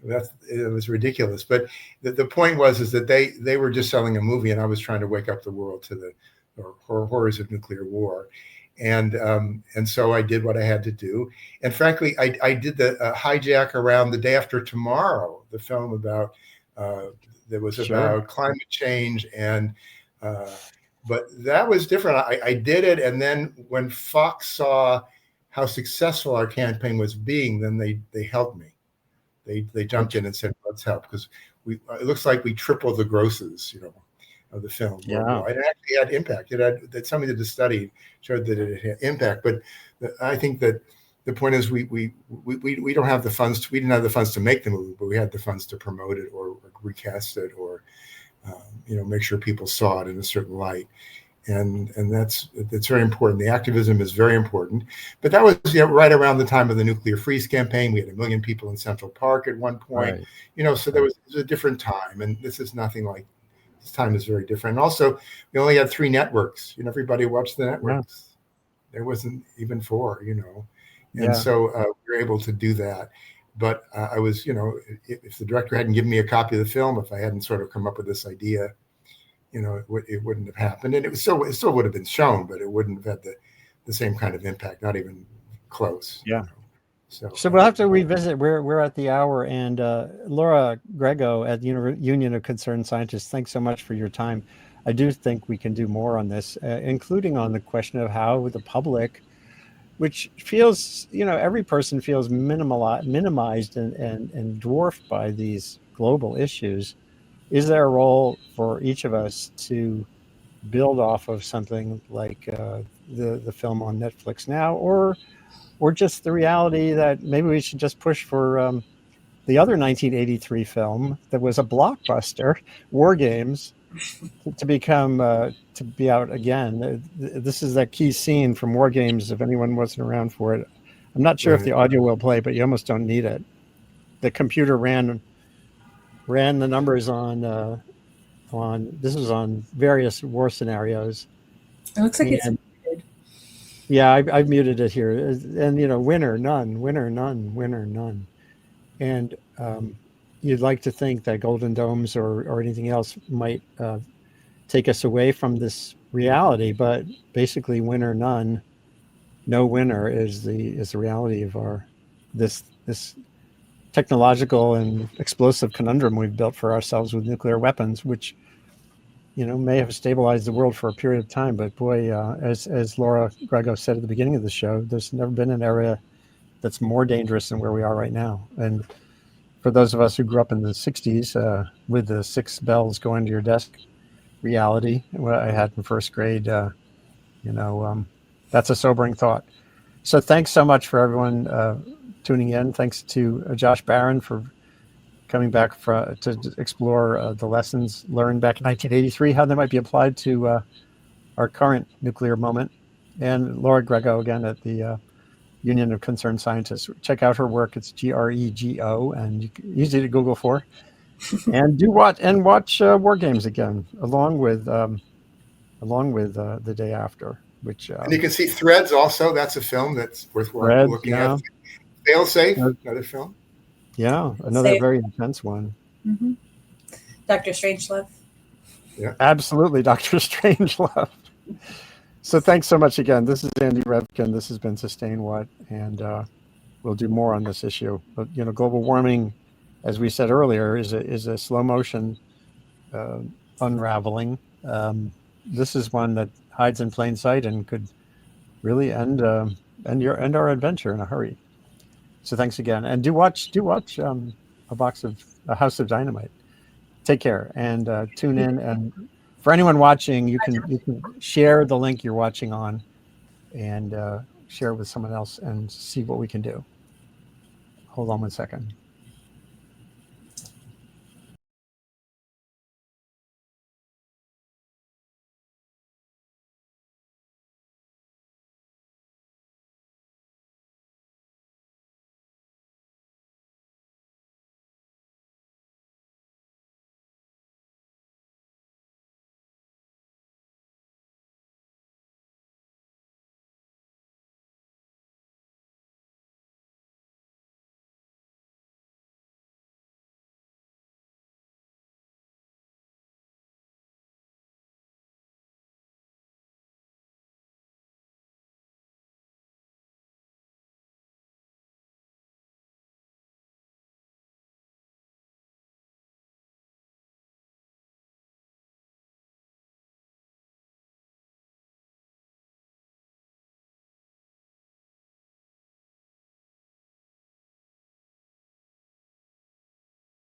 It was ridiculous. But the point is that they were just selling a movie, and I was trying to wake up the world to the horrors of nuclear war. And so I did what I had to do. And frankly, I did the hijack around The Day After Tomorrow, the film about that was about climate change. And but that was different. I did it, and then when Fox saw how successful our campaign was being, then they helped me. They jumped in and said, "Let's help," because it looks like we tripled the grosses, of the film. Yeah, it actually had impact. It had somebody did a study showed that it had impact. But I think that the point is we don't have the funds. We didn't have the funds to make the movie, but we had the funds to promote it or recast it or make sure people saw it in a certain light. And that's very important. The activism is very important. But that was right around the time of the nuclear freeze campaign. We had 1 million people in Central Park at one point. Right. So it was a different time, and this is nothing like. This time is very different. And also, we only had 3 networks. Everybody watched the networks. Yeah. There wasn't even 4. And so we were able to do that. But I was, if the director hadn't given me a copy of the film, if I hadn't sort of come up with this idea, it wouldn't have happened. And it still would have been shown, but it wouldn't have had the same kind of impact, not even close. Yeah. So we'll have to revisit. We're at the hour, and Laura Grego at the Union of Concerned Scientists, thanks so much for your time. I do think we can do more on this, including on the question of how the public, which feels, every person feels minimized and dwarfed by these global issues. Is there a role for each of us to build off of something like the film on Netflix now, or just the reality that maybe we should just push for the other 1983 film that was a blockbuster, War Games, to be out again. This is that key scene from War Games, if anyone wasn't around for it. I'm not sure if the audio will play, but you almost don't need it. The computer ran the numbers on this was on various war scenarios. It looks like it's muted. Yeah, I've muted it here. And, winner, none. And you'd like to think that Golden Domes or anything else might take us away from this reality, but basically winner, none, no winner is the reality of this technological and explosive conundrum we've built for ourselves with nuclear weapons, which may have stabilized the world for a period of time, but boy, as Laura Grego said at the beginning of the show, there's never been an area that's more dangerous than where we are right now. And for those of us who grew up in the 60s with the 6 bells going to your desk reality, what I had in first grade, that's a sobering thought. So thanks so much for everyone tuning in. Thanks to Josh Barron for coming back to explore the lessons learned back in 1983, how they might be applied to our current nuclear moment. And Laura Grego, again, at the Union of Concerned Scientists. Check out her work. It's Grego, and easy to Google for. And watch War Games again, along with The Day After. Which and you can see Threads also. That's a film that's worth looking at. Fail Safe, another film. Yeah, another very intense one. Mm-hmm. Dr. Strangelove. Yeah, absolutely, Dr. Strangelove. So thanks so much again. This is Andy Revkin. This has been Sustain What, and we'll do more on this issue. But global warming, as we said earlier, is a slow motion unraveling. This is one that hides in plain sight and could really end our adventure in a hurry. So thanks again, and do watch a House of Dynamite. Take care and tune in. And for anyone watching, you can share the link you're watching on, and share it with someone else and see what we can do. Hold on one second.